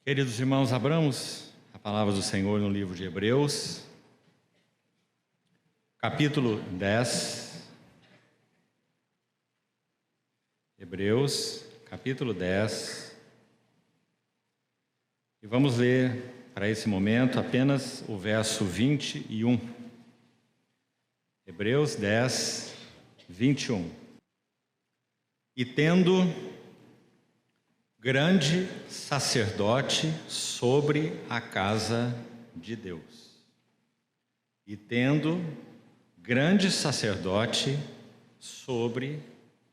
Queridos irmãos, abramos a palavra do Senhor no livro de Hebreus, capítulo 10. Hebreus, capítulo 10. E vamos ler para esse momento apenas o verso 21. Hebreus 10, 21. E tendo grande sacerdote sobre a casa de Deus. E tendo grande sacerdote sobre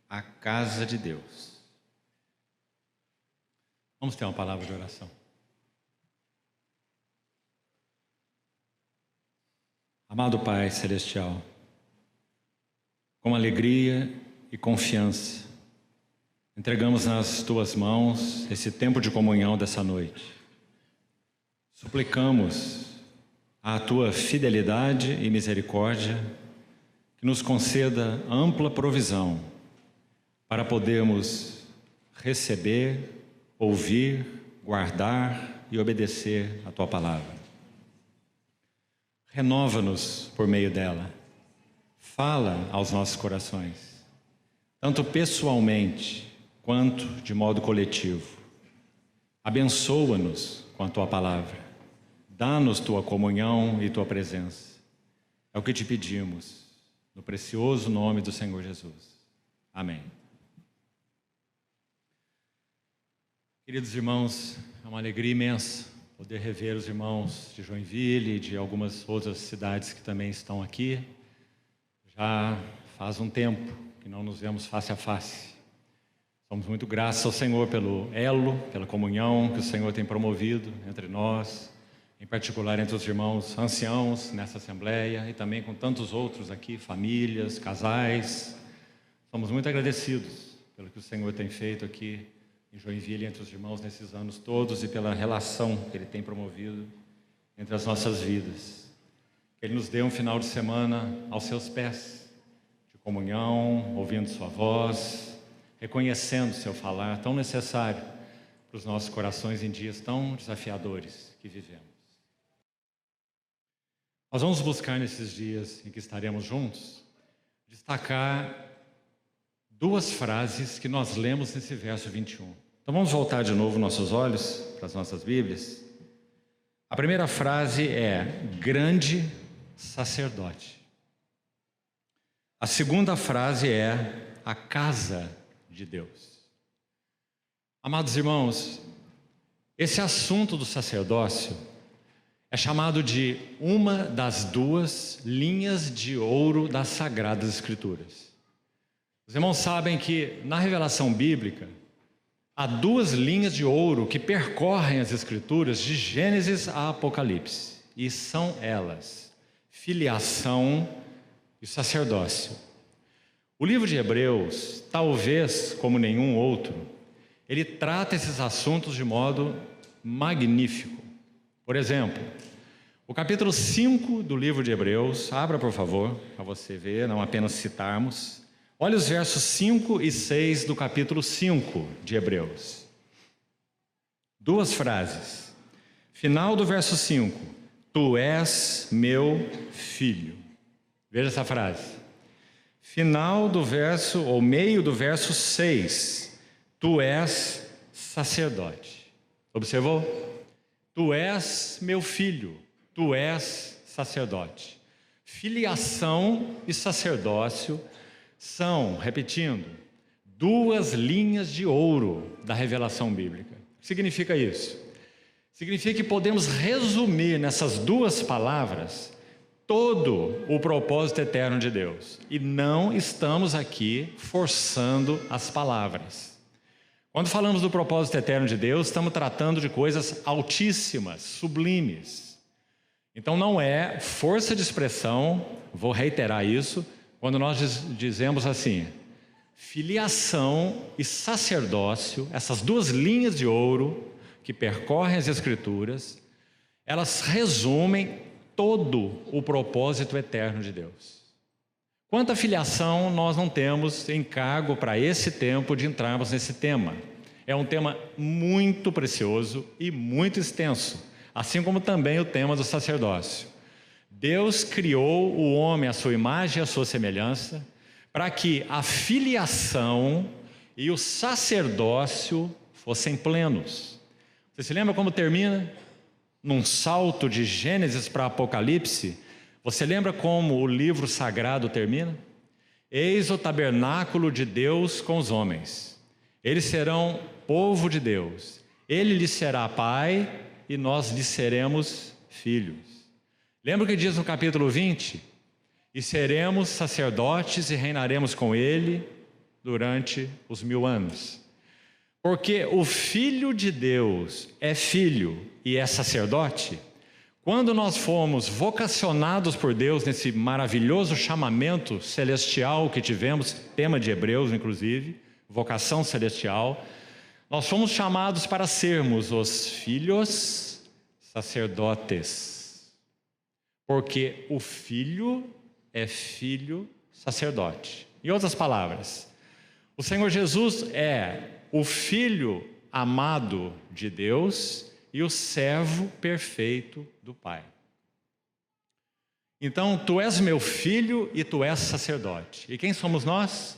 a casa de Deus. Vamos ter uma palavra de oração. Amado Pai Celestial, com alegria e confiança, entregamos nas Tuas mãos esse tempo de comunhão dessa noite. Suplicamos a Tua fidelidade e misericórdia que nos conceda ampla provisão para podermos receber, ouvir, guardar e obedecer a Tua palavra. Renova-nos por meio dela. Fala aos nossos corações, tanto pessoalmente quanto de modo coletivo. Abençoa-nos com a Tua palavra. Dá-nos Tua comunhão e Tua presença. É o que te pedimos, no precioso nome do Senhor Jesus. Amém. Queridos irmãos, é uma alegria imensa poder rever os irmãos de Joinville e de algumas outras cidades que também estão aqui. Já faz um tempo que não nos vemos face a face. Somos muito gratos ao Senhor pelo elo, pela comunhão que o Senhor tem promovido entre nós, em particular entre os irmãos anciãos nessa assembleia e também com tantos outros aqui, famílias, casais. Somos muito agradecidos pelo que o Senhor tem feito aqui em Joinville entre os irmãos nesses anos todos e pela relação que Ele tem promovido entre as nossas vidas. Que Ele nos dê um final de semana aos seus pés, de comunhão, ouvindo Sua voz, reconhecendo seu falar tão necessário para os nossos corações em dias tão desafiadores que vivemos. Nós vamos buscar nesses dias em que estaremos juntos, destacar duas frases que nós lemos nesse verso 21. Então vamos voltar de novo nossos olhos para as nossas Bíblias. A primeira frase é grande sacerdote. A segunda frase é a casa de Deus. Amados irmãos, esse assunto do sacerdócio é chamado de uma das duas linhas de ouro das Sagradas Escrituras. Os irmãos sabem que na revelação bíblica há duas linhas de ouro que percorrem as Escrituras de Gênesis a Apocalipse, e são elas: filiação e sacerdócio. O livro de Hebreus, talvez como nenhum outro, ele trata esses assuntos de modo magnífico. Por exemplo, o capítulo 5 do livro de Hebreus, abra por favor, para você ver, não apenas citarmos. Olha os versos 5 e 6 do capítulo 5 de Hebreus. Duas frases. Final do verso 5. Tu és meu filho. Veja essa frase. Final do verso, ou meio do verso 6. Tu és sacerdote. Observou? Tu és meu filho. Tu és sacerdote. Filiação e sacerdócio são, repetindo, duas linhas de ouro da revelação bíblica. O que significa isso? Significa que podemos resumir nessas duas palavras todo o propósito eterno de Deus. E não estamos aqui forçando as palavras. Quando falamos do propósito eterno de Deus, estamos tratando de coisas altíssimas, sublimes. Então não é força de expressão, vou reiterar isso, quando nós dizemos assim, filiação e sacerdócio, essas duas linhas de ouro que percorrem as Escrituras, elas resumem todo o propósito eterno de Deus. Quanto à filiação, nós não temos encargo para esse tempo de entrarmos nesse tema. é um tema muito precioso e muito extenso, assim como também o tema do sacerdócio. Deus criou o homem à sua imagem e à sua semelhança, para que a filiação e o sacerdócio fossem plenos. Você se lembra como termina? Num salto de Gênesis para Apocalipse, você lembra como o livro sagrado termina? Eis o tabernáculo de Deus com os homens. Eles serão povo de Deus. Ele lhes será pai e nós lhes seremos filhos. Lembra o que diz no capítulo 20? E seremos sacerdotes e reinaremos com ele durante os 1000 anos. Porque o Filho de Deus é filho e é sacerdote. Quando nós fomos vocacionados por Deus nesse maravilhoso chamamento celestial que tivemos, tema de Hebreus inclusive, vocação celestial, nós fomos chamados para sermos os filhos sacerdotes. Porque o filho é filho sacerdote. Em outras palavras, o Senhor Jesus é o filho amado de Deus e o servo perfeito do Pai. Então, tu és meu filho e tu és sacerdote. E quem somos nós?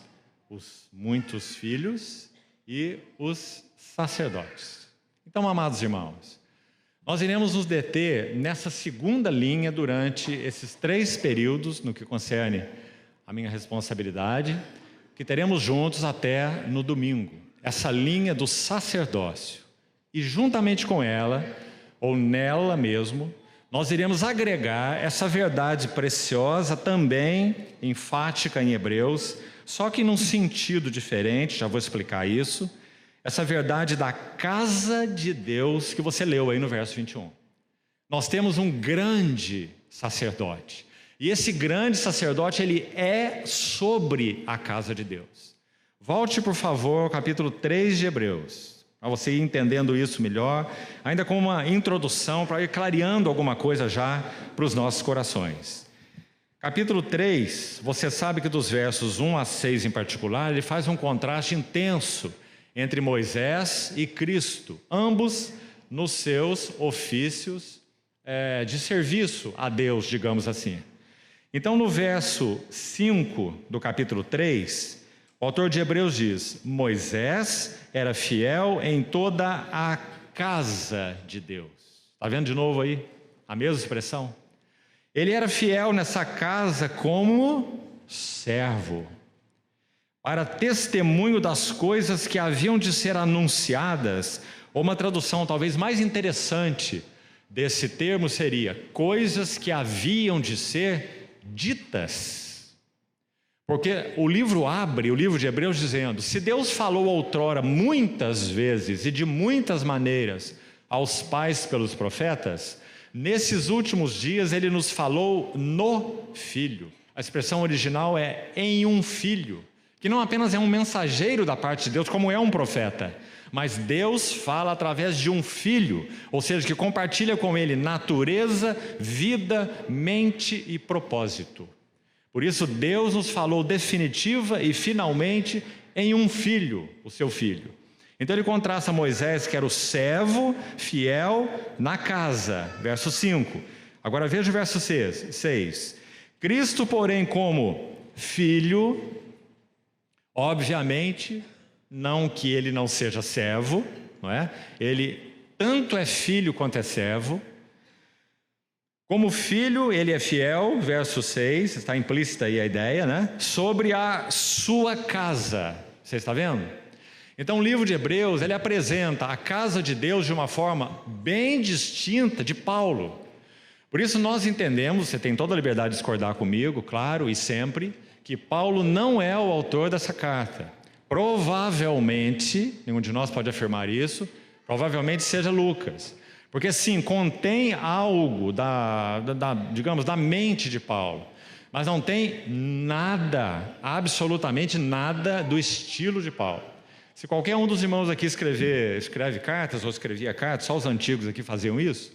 Os muitos filhos e os sacerdotes. Então, amados irmãos, nós iremos nos deter nessa segunda linha durante esses 3 períodos, no que concerne a minha responsabilidade, que teremos juntos até no domingo. Essa linha do sacerdócio. E juntamente com ela, ou nela mesmo, nós iremos agregar essa verdade preciosa também, enfática em Hebreus, só que num sentido diferente, já vou explicar isso, essa verdade da casa de Deus que você leu aí no verso 21. Nós temos um grande sacerdote, e esse grande sacerdote, ele é sobre a casa de Deus. Volte, por favor, ao capítulo 3 de Hebreus, para você ir entendendo isso melhor, ainda com uma introdução, para ir clareando alguma coisa já para os nossos corações. Capítulo 3, você sabe que dos versos 1 a 6 em particular, ele faz um contraste intenso entre Moisés e Cristo, ambos nos seus ofícios de serviço a Deus, digamos assim. Então, no verso 5 do capítulo 3, o autor de Hebreus diz: Moisés era fiel em toda a casa de Deus. Está vendo de novo aí a mesma expressão? Ele era fiel nessa casa como servo, para testemunho das coisas que haviam de ser anunciadas, ou uma tradução talvez mais interessante desse termo seria: coisas que haviam de ser ditas. Porque o livro abre, o livro de Hebreus, dizendo: se Deus falou outrora muitas vezes e de muitas maneiras aos pais pelos profetas, nesses últimos dias ele nos falou no Filho. A expressão original é em um filho, que não apenas é um mensageiro da parte de Deus, como é um profeta, mas Deus fala através de um filho, ou seja, que compartilha com ele natureza, vida, mente e propósito. Por isso Deus nos falou definitiva e finalmente em um filho, o seu filho. Então ele contrasta Moisés, que era o servo fiel na casa, verso 5. Agora veja o verso 6. Cristo, porém, como filho, obviamente, não que ele não seja servo, não é? Ele tanto é filho quanto é servo. Como filho, ele é fiel, verso 6, está implícita aí a ideia, né? Sobre a sua casa. Você está vendo? Então o livro de Hebreus, ele apresenta a casa de Deus de uma forma bem distinta de Paulo. Por isso nós entendemos, você tem toda a liberdade de discordar comigo, claro, e sempre, que Paulo não é o autor dessa carta. Provavelmente, nenhum de nós pode afirmar isso, provavelmente seja Lucas. Porque sim, contém algo digamos, da mente de Paulo, mas não tem nada, absolutamente nada do estilo de Paulo. Se qualquer um dos irmãos aqui escreve cartas ou escrevia cartas, só os antigos aqui faziam isso,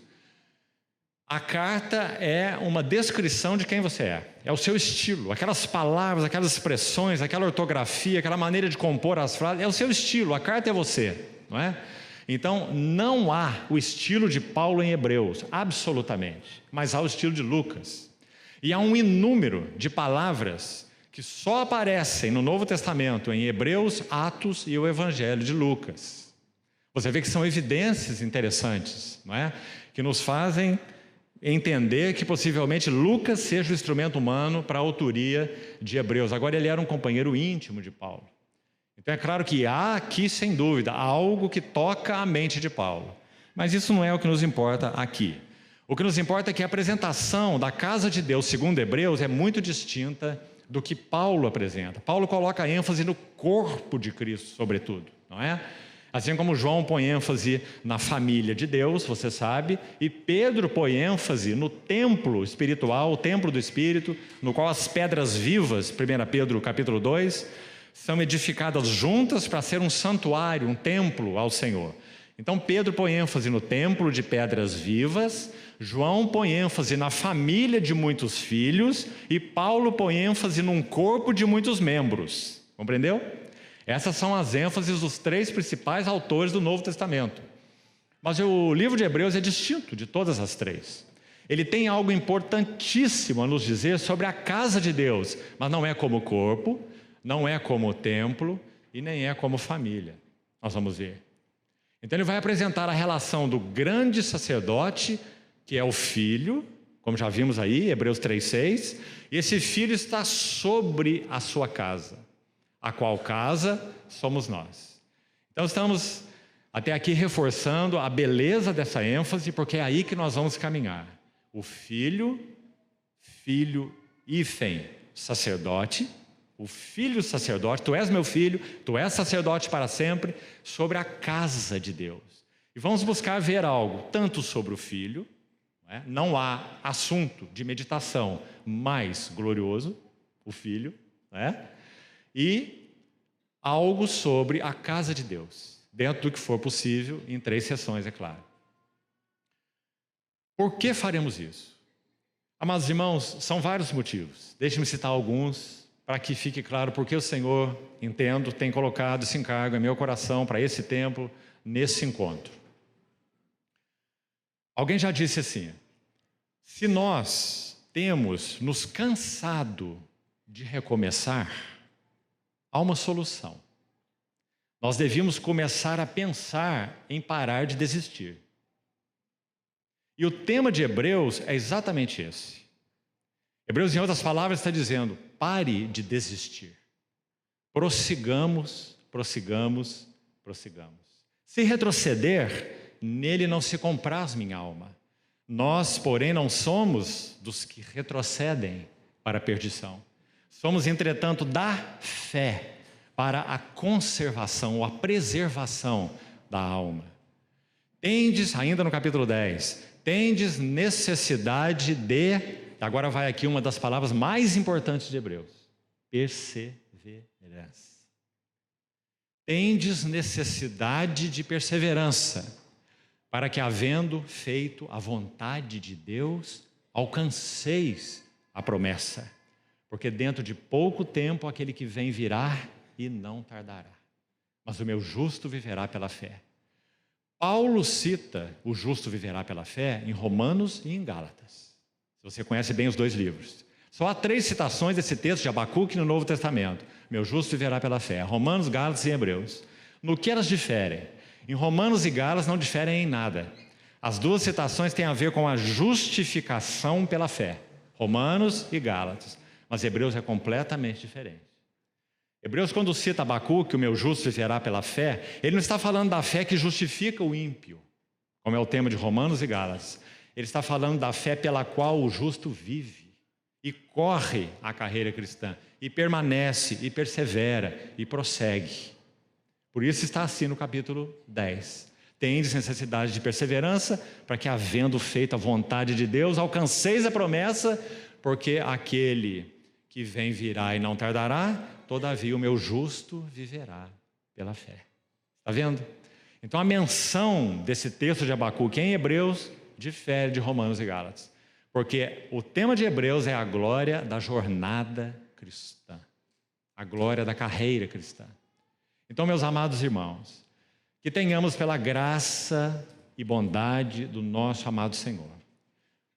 a carta é uma descrição de quem você é o seu estilo, aquelas palavras, aquelas expressões, aquela ortografia, aquela maneira de compor as frases, é o seu estilo, a carta é você. não é? Então, não há o estilo de Paulo em Hebreus, absolutamente, mas há o estilo de Lucas. E há um inúmero de palavras que só aparecem no Novo Testamento, em Hebreus, Atos e o Evangelho de Lucas. Você vê que são evidências interessantes, não é? Que nos fazem entender que possivelmente Lucas seja o instrumento humano para a autoria de Hebreus. Agora, ele era um companheiro íntimo de Paulo. Então é claro que há aqui, sem dúvida, algo que toca a mente de Paulo. Mas isso não é o que nos importa aqui. O que nos importa é que a apresentação da casa de Deus, segundo Hebreus, é muito distinta do que Paulo apresenta. Paulo coloca ênfase no corpo de Cristo, sobretudo, não é? Assim como João põe ênfase na família de Deus, você sabe, e Pedro põe ênfase no templo espiritual, o templo do Espírito, no qual as pedras vivas, 1 Pedro capítulo 2, são edificadas juntas para ser um santuário, um templo ao Senhor. Então Pedro põe ênfase no templo de pedras vivas, João põe ênfase na família de muitos filhos e Paulo põe ênfase num corpo de muitos membros. Compreendeu? Essas são as ênfases dos três principais autores do Novo Testamento. Mas o livro de Hebreus é distinto de todas as três. Ele tem algo importantíssimo a nos dizer sobre a casa de Deus, mas não é como corpo, não é como templo e nem é como família. Nós vamos ver. Então ele vai apresentar a relação do grande sacerdote, que é o filho, como já vimos aí, Hebreus 3,6, e esse filho está sobre a sua casa, a qual casa somos nós. Então estamos até aqui reforçando a beleza dessa ênfase, porque é aí que nós vamos caminhar. O filho hífen, sacerdote, o filho sacerdote, tu és meu filho, tu és sacerdote para sempre, sobre a casa de Deus. E vamos buscar ver algo, tanto sobre o filho, não há assunto de meditação mais glorioso, o filho, e algo sobre a casa de Deus, dentro do que for possível, em 3 sessões, é claro. Por que faremos isso? Amados irmãos, são vários motivos. Deixe-me citar alguns, para que fique claro porque o Senhor, entendo, tem colocado esse encargo em meu coração para esse tempo, nesse encontro. Alguém já disse assim: se nós temos nos cansado de recomeçar, há uma solução. Nós devíamos começar a pensar em parar de desistir. E o tema de Hebreus é exatamente esse. Hebreus, em outras palavras, está dizendo: pare de desistir. Prossigamos, prossigamos, prossigamos. Se retroceder, nele não se compraz minha alma. Nós, porém, não somos dos que retrocedem para a perdição. Somos, entretanto, da fé para a conservação ou a preservação da alma. Tendes, ainda no capítulo 10, tendes necessidade de, agora vai aqui uma das palavras mais importantes de Hebreus, perseverança. Tendes necessidade de perseverança, para que, havendo feito a vontade de Deus, alcanceis a promessa. Porque dentro de pouco tempo aquele que vem virá e não tardará. Mas o meu justo viverá pela fé. Paulo cita o justo viverá pela fé em Romanos e em Gálatas. Se você conhece bem os 2 livros. Só há 3 citações desse texto de Abacuque no Novo Testamento. Meu justo viverá pela fé. Romanos, Gálatas e Hebreus. No que elas diferem? Em Romanos e Gálatas não diferem em nada. As 2 citações têm a ver com a justificação pela fé. Romanos e Gálatas. Mas Hebreus é completamente diferente. Hebreus, quando cita Abacuque, o meu justo viverá pela fé, ele não está falando da fé que justifica o ímpio, como é o tema de Romanos e Gálatas. Ele está falando da fé pela qual o justo vive e corre a carreira cristã, e permanece, e persevera, e prossegue. Por isso está assim no capítulo 10. Tendes necessidade de perseverança, para que, havendo feito a vontade de Deus, alcanceis a promessa, porque aquele que vem virá e não tardará, todavia o meu justo viverá pela fé. Está vendo? Então a menção desse texto de Abacuque em Hebreus difere de Romanos e Gálatas. Porque o tema de Hebreus é a glória da jornada cristã. A glória da carreira cristã. Então, meus amados irmãos, que tenhamos pela graça e bondade do nosso amado Senhor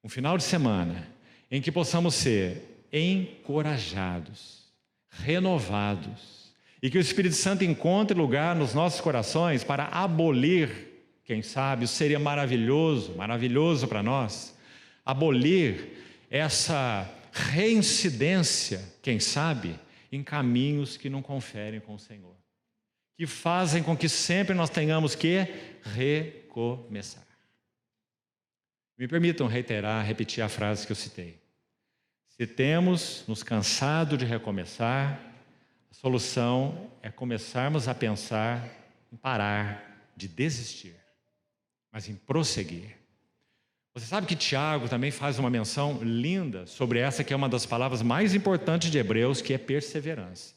um final de semana em que possamos ser encorajados, renovados, e que o Espírito Santo encontre lugar nos nossos corações para abolir, quem sabe, isso seria maravilhoso, maravilhoso para nós, abolir essa reincidência, quem sabe, em caminhos que não conferem com o Senhor, que fazem com que sempre nós tenhamos que recomeçar. Me permitam repetir a frase que eu citei. Se temos nos cansado de recomeçar, a solução é começarmos a pensar em parar de desistir, mas em prosseguir. Você sabe que Tiago também faz uma menção linda sobre essa que é uma das palavras mais importantes de Hebreus, que é perseverança.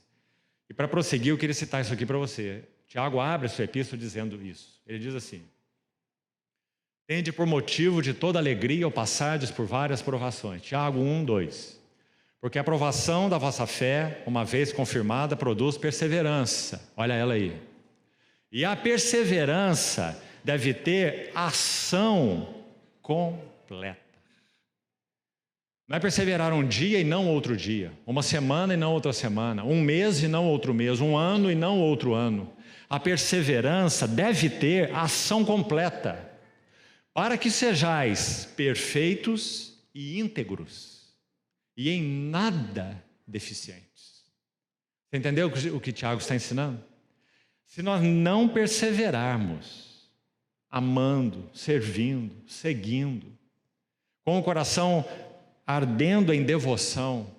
E para prosseguir, eu queria citar isso aqui para você. Tiago abre a sua epístola dizendo isso. Ele diz assim: tende por motivo de toda alegria ao passardes por várias provações. Tiago 1:2. Porque a provação da vossa fé, uma vez confirmada, produz perseverança. Olha ela aí. E a perseverança deve ter ação completa. Não é perseverar um dia e não outro dia, uma semana e não outra semana, um mês e não outro mês, um ano e não outro ano. A perseverança deve ter ação completa, para que sejais perfeitos e íntegros, e em nada deficientes. Você entendeu o que Tiago está ensinando? Se nós não perseverarmos, amando, servindo, seguindo, com o coração ardendo em devoção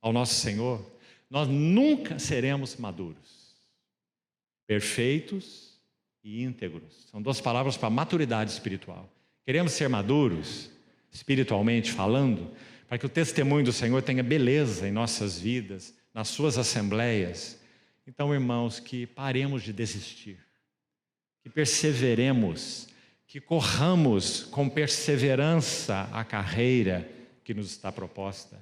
ao nosso Senhor, nós nunca seremos maduros, perfeitos e íntegros. São duas palavras para maturidade espiritual. Queremos ser maduros, espiritualmente falando, para que o testemunho do Senhor tenha beleza em nossas vidas, nas suas assembleias. Então, irmãos, que paremos de desistir, que perseveremos, que corramos com perseverança a carreira que nos está proposta,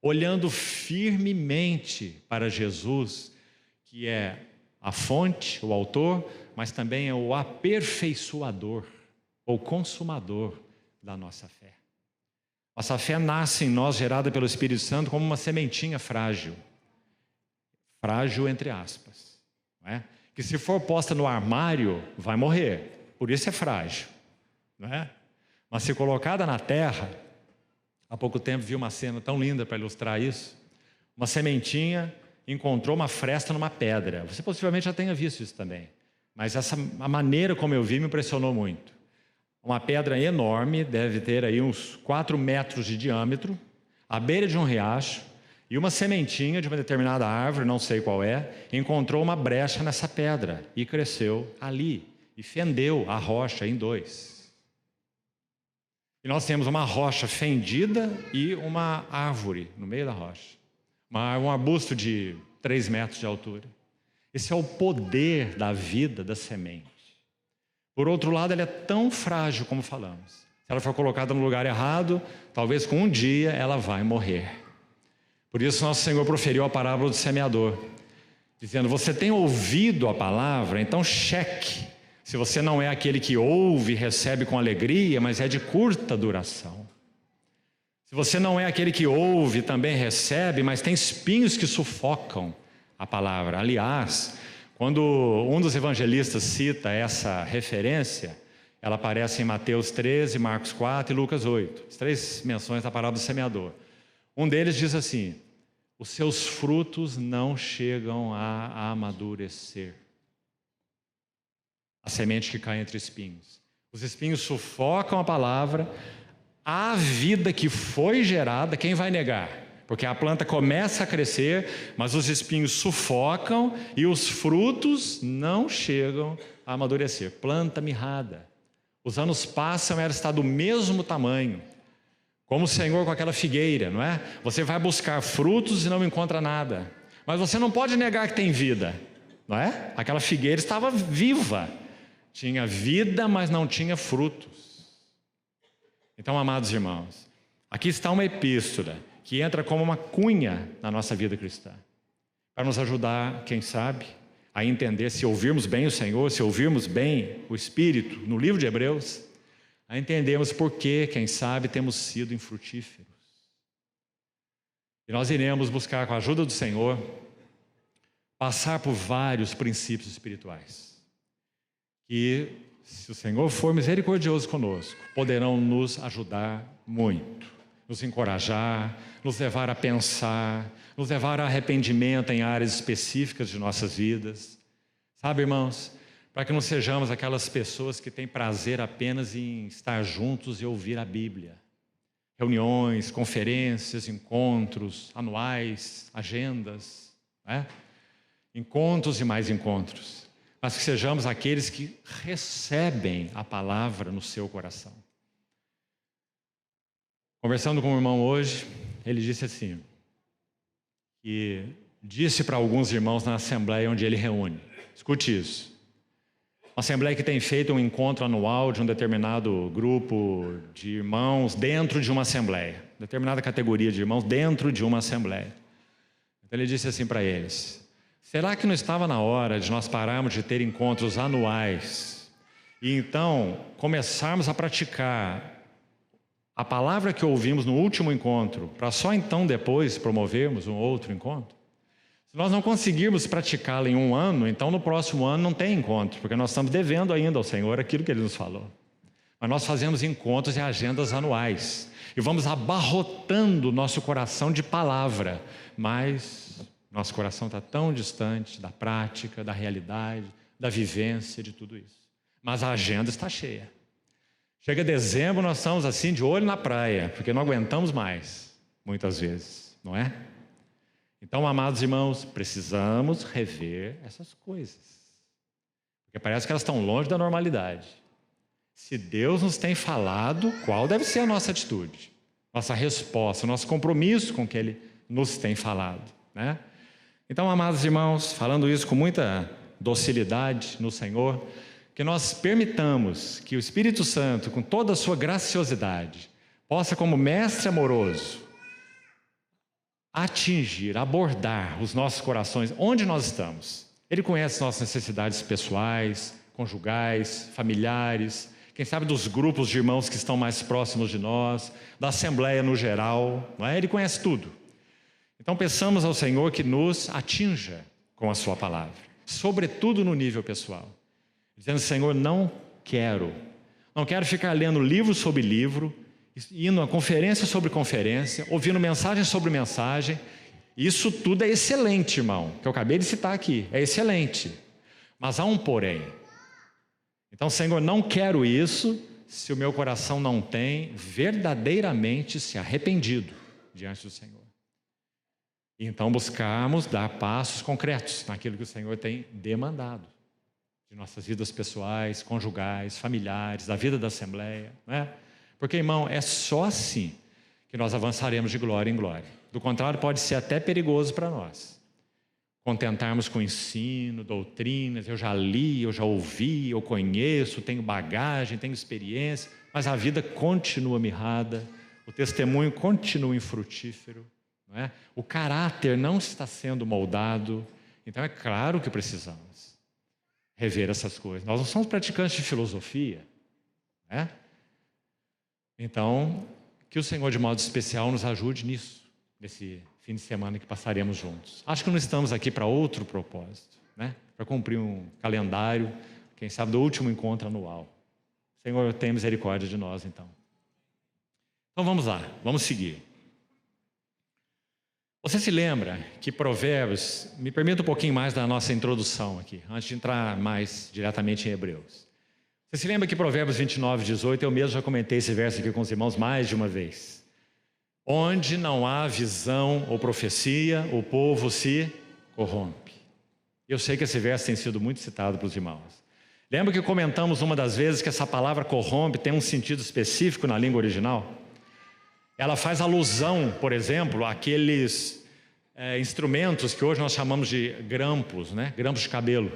olhando firmemente para Jesus, que é a fonte, o autor, mas também é o aperfeiçoador, ou consumador da nossa fé. Nossa fé nasce em nós, gerada pelo Espírito Santo, como uma sementinha frágil. Frágil entre aspas, não é? Que se for posta no armário, vai morrer. Por isso é frágil, não é? Mas se colocada na terra, há pouco tempo vi uma cena tão linda para ilustrar isso. Uma sementinha encontrou uma fresta numa pedra. Você possivelmente já tenha visto isso também. Mas a maneira como eu vi me impressionou muito. Uma pedra enorme, deve ter aí uns 4 metros de diâmetro, à beira de um riacho, e uma sementinha de uma determinada árvore, não sei qual é, encontrou uma brecha nessa pedra e cresceu ali, e fendeu a rocha em 2. E nós temos uma rocha fendida e uma árvore no meio da rocha. Um arbusto de 3 metros de altura. Esse é o poder da vida da semente. Por outro lado, ela é tão frágil como falamos. Se ela for colocada no lugar errado, talvez com um dia ela vai morrer. Por isso nosso Senhor proferiu a parábola do semeador, dizendo: você tem ouvido a palavra, então cheque se você não é aquele que ouve e recebe com alegria, mas é de curta duração. Se você não é aquele que ouve e também recebe, mas tem espinhos que sufocam a palavra. Aliás, quando um dos evangelistas cita essa referência, ela aparece em Mateus 13, Marcos 4 e Lucas 8. As 3 menções da parábola do semeador. Um deles diz assim: os seus frutos não chegam a amadurecer. A semente que cai entre espinhos. Os espinhos sufocam a palavra, a vida que foi gerada, quem vai negar? Porque a planta começa a crescer, mas os espinhos sufocam e os frutos não chegam a amadurecer. Planta mirrada. Os anos passam e ela está do mesmo tamanho. Como o Senhor com aquela figueira, não é? Você vai buscar frutos e não encontra nada. Mas você não pode negar que tem vida, não é? Aquela figueira estava viva. Tinha vida, mas não tinha frutos. Então, amados irmãos, aqui está uma epístola que entra como uma cunha na nossa vida cristã, para nos ajudar, quem sabe, a entender, se ouvirmos bem o Senhor, se ouvirmos bem o Espírito, no livro de Hebreus, a entendermos por que, quem sabe, temos sido infrutíferos. E nós iremos buscar, com a ajuda do Senhor, passar por vários princípios espirituais, que, se o Senhor for misericordioso conosco, poderão nos ajudar muito, nos encorajar, nos levar a pensar, nos levar a arrependimento em áreas específicas de nossas vidas. Sabe, irmãos, para que não sejamos aquelas pessoas que têm prazer apenas em estar juntos e ouvir a Bíblia. Reuniões, conferências, encontros anuais, agendas, né? Encontros e mais encontros. Mas que sejamos aqueles que recebem a palavra no seu coração. Conversando com o irmão hoje, ele disse assim, que disse para alguns irmãos na assembleia onde ele reúne, escute isso, uma assembleia que tem feito um encontro anual de um determinado grupo de irmãos dentro de uma assembleia, determinada categoria de irmãos dentro de uma assembleia. Então ele disse assim para eles, será que não estava na hora de nós pararmos de ter encontros anuais e então começarmos a praticar a palavra que ouvimos no último encontro, para só então depois promovermos um outro encontro? Se nós não conseguirmos praticá-la em um ano, então no próximo ano não tem encontro, porque nós estamos devendo ainda ao Senhor aquilo que Ele nos falou. Mas nós fazemos encontros e agendas anuais, e vamos abarrotando o nosso coração de palavra, mas nosso coração está tão distante da prática, da realidade, da vivência, de tudo isso. Mas a agenda está cheia. Chega dezembro, nós estamos assim de olho na praia, porque não aguentamos mais, muitas vezes, não é? Então, amados irmãos, precisamos rever essas coisas, porque parece que elas estão longe da normalidade. Se Deus nos tem falado, qual deve ser a nossa atitude, nossa resposta, nosso compromisso com o que Ele nos tem falado, né? Então, amados irmãos, falando isso com muita docilidade no Senhor, que nós permitamos que o Espírito Santo, com toda a sua graciosidade, possa, como mestre amoroso, atingir, abordar os nossos corações, onde nós estamos. Ele conhece nossas necessidades pessoais, conjugais, familiares, quem sabe dos grupos de irmãos que estão mais próximos de nós, da Assembleia no geral, não é? Ele conhece tudo. Então peçamos ao Senhor que nos atinja com a sua palavra, sobretudo no nível pessoal. Dizendo, Senhor, não quero ficar lendo livro sobre livro, indo a conferência sobre conferência, ouvindo mensagem sobre mensagem. Isso tudo é excelente, irmão, que eu acabei de citar aqui, é excelente. Mas há um porém. Então, Senhor, não quero isso se o meu coração não tem verdadeiramente se arrependido diante do Senhor. E então buscarmos dar passos concretos naquilo que o Senhor tem demandado. De nossas vidas pessoais, conjugais, familiares, da vida da Assembleia, não é? Porque, irmão, é só assim que nós avançaremos de glória em glória. Do contrário, pode ser até perigoso para nós. Contentarmos com ensino, doutrinas, eu já li, eu já ouvi, eu conheço, tenho bagagem, tenho experiência, mas a vida continua mirrada, o testemunho continua infrutífero, não é? O caráter não está sendo moldado, então é claro que precisamos rever essas coisas. Nós não somos praticantes de filosofia, né? Então, que o Senhor de modo especial nos ajude nisso, nesse fim de semana que passaremos juntos. Acho que não estamos aqui para outro propósito, né? Para cumprir um calendário, quem sabe do último encontro anual. Senhor, tenha misericórdia de nós, então. Então vamos lá, vamos seguir. Você se lembra que Provérbios, me permita um pouquinho mais da nossa introdução aqui, antes de entrar mais diretamente em Hebreus. Você se lembra que Provérbios 29, 18, eu mesmo já comentei esse verso aqui com os irmãos mais de uma vez. Onde não há visão ou profecia, o povo se corrompe. Eu sei que esse verso tem sido muito citado para os irmãos. Lembra que comentamos uma das vezes que essa palavra corrompe tem um sentido específico na língua original? Ela faz alusão, por exemplo, àqueles instrumentos que hoje nós chamamos de grampos, né? Grampos de cabelo.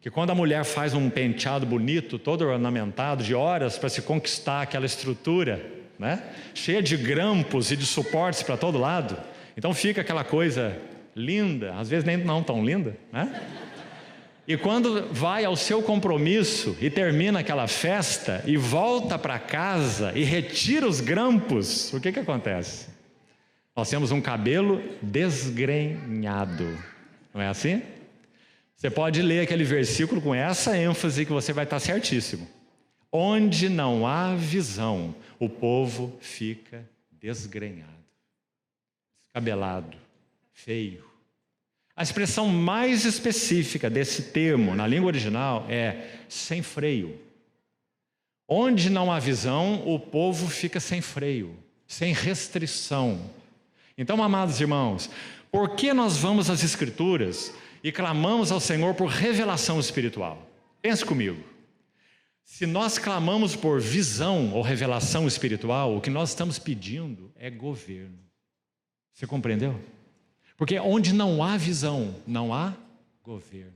Que quando a mulher faz um penteado bonito, todo ornamentado, de horas para se conquistar aquela estrutura, né? Cheia de grampos e de suportes para todo lado. Então fica aquela coisa linda, às vezes nem não tão linda, né? E quando vai ao seu compromisso e termina aquela festa e volta para casa e retira os grampos, o que acontece? Nós temos um cabelo desgrenhado, não é assim? Você pode ler aquele versículo com essa ênfase que você vai estar certíssimo. Onde não há visão, o povo fica desgrenhado, descabelado, feio. A expressão mais específica desse termo na língua original é sem freio. Onde não há visão, o povo fica sem freio, sem restrição. Então, amados irmãos, por que nós vamos às Escrituras e clamamos ao Senhor por revelação espiritual? Pense comigo. Se nós clamamos por visão ou revelação espiritual, o que nós estamos pedindo é governo. Você compreendeu? Porque onde não há visão, não há governo,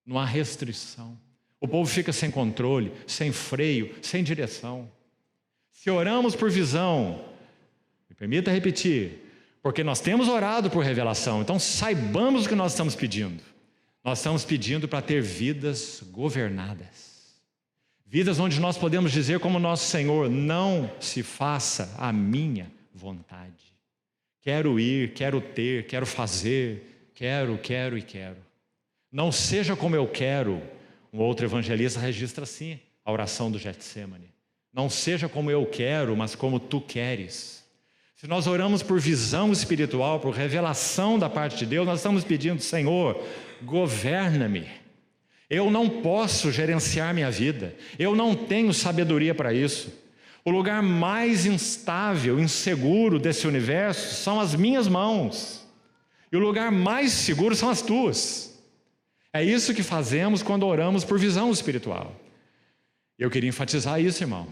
não há restrição. O povo fica sem controle, sem freio, sem direção. Se oramos por visão, me permita repetir, porque nós temos orado por revelação, então saibamos o que nós estamos pedindo. Nós estamos pedindo para ter vidas governadas. Vidas onde nós podemos dizer como nosso Senhor, não se faça a minha vontade. Quero ir, quero ter, quero fazer, quero. Não seja como eu quero. Um outro evangelista registra assim a oração do Getsemane. Não seja como eu quero, mas como tu queres. Se nós oramos por visão espiritual, por revelação da parte de Deus, nós estamos pedindo, Senhor, governa-me. Eu não posso gerenciar minha vida. Eu não tenho sabedoria para isso. O lugar mais instável, inseguro desse universo são as minhas mãos. E o lugar mais seguro são as tuas. É isso que fazemos quando oramos por visão espiritual. Eu queria enfatizar isso, irmão.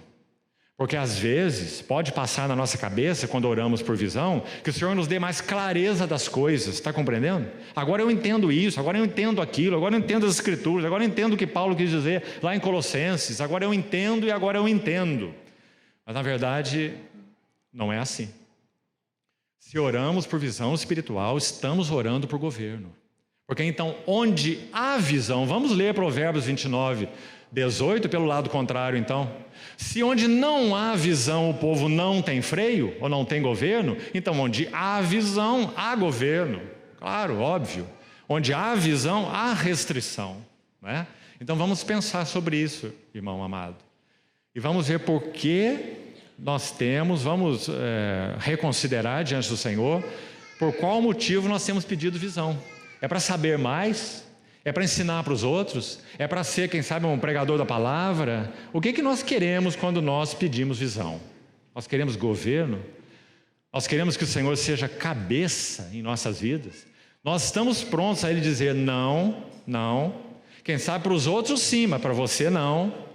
Porque às vezes pode passar na nossa cabeça, quando oramos por visão, que o Senhor nos dê mais clareza das coisas. Está compreendendo? Agora eu entendo isso, agora eu entendo aquilo, agora eu entendo as Escrituras, agora eu entendo o que Paulo quis dizer lá em Colossenses. Agora eu entendo e agora eu entendo. Mas na verdade, não é assim. Se oramos por visão espiritual, estamos orando por governo. Porque então, onde há visão, vamos ler Provérbios 29, 18, pelo lado contrário então. Se onde não há visão, o povo não tem freio, ou não tem governo, então onde há visão, há governo. Claro, óbvio. Onde há visão, há restrição. Não é? Então vamos pensar sobre isso, irmão amado. E vamos ver por que nós temos, vamos reconsiderar diante do Senhor, por qual motivo nós temos pedido visão. É para saber mais? É para ensinar para os outros? É para ser, quem sabe, um pregador da palavra? O que nós queremos quando nós pedimos visão? Nós queremos governo? Nós queremos que o Senhor seja cabeça em nossas vidas? Nós estamos prontos a Ele dizer não, não. Quem sabe para os outros sim, mas para você não.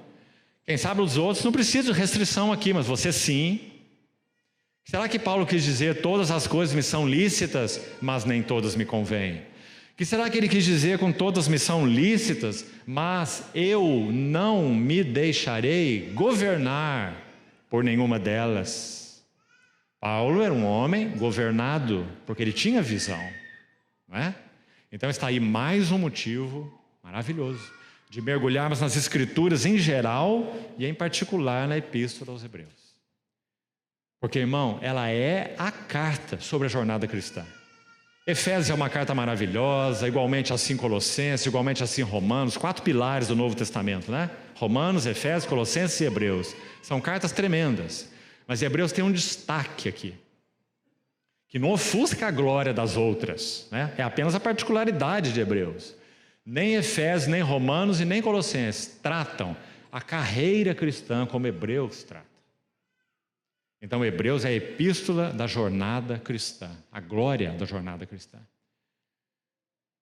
Quem sabe os outros não precisa de restrição aqui, mas você sim. Será que Paulo quis dizer todas as coisas me são lícitas, mas nem todas me convêm? Que será que ele quis dizer com todas me são lícitas, mas eu não me deixarei governar por nenhuma delas? Paulo era um homem governado, porque ele tinha visão, não é? Então está aí mais um motivo maravilhoso de mergulharmos nas Escrituras em geral e em particular na Epístola aos Hebreus. Porque, irmão, ela é a carta sobre a jornada cristã. Efésios é uma carta maravilhosa, igualmente assim Colossenses, igualmente assim Romanos, 4 pilares do Novo Testamento, né? Romanos, Efésios, Colossenses e Hebreus. São cartas tremendas, mas Hebreus tem um destaque aqui, que não ofusca a glória das outras, né? É apenas a particularidade de Hebreus. Nem Efésios, nem Romanos e nem Colossenses tratam a carreira cristã como Hebreus trata. Então, Hebreus é a epístola da jornada cristã, a glória da jornada cristã.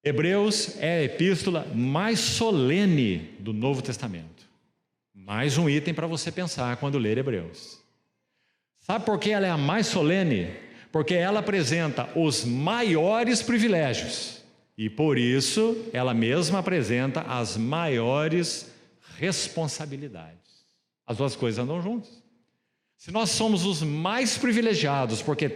Hebreus é a epístola mais solene do Novo Testamento. Mais um item para você pensar quando ler Hebreus. Sabe por que ela é a mais solene? Porque ela apresenta os maiores privilégios. E por isso, ela mesma apresenta as maiores responsabilidades. As duas coisas andam juntas. Se nós somos os mais privilegiados porque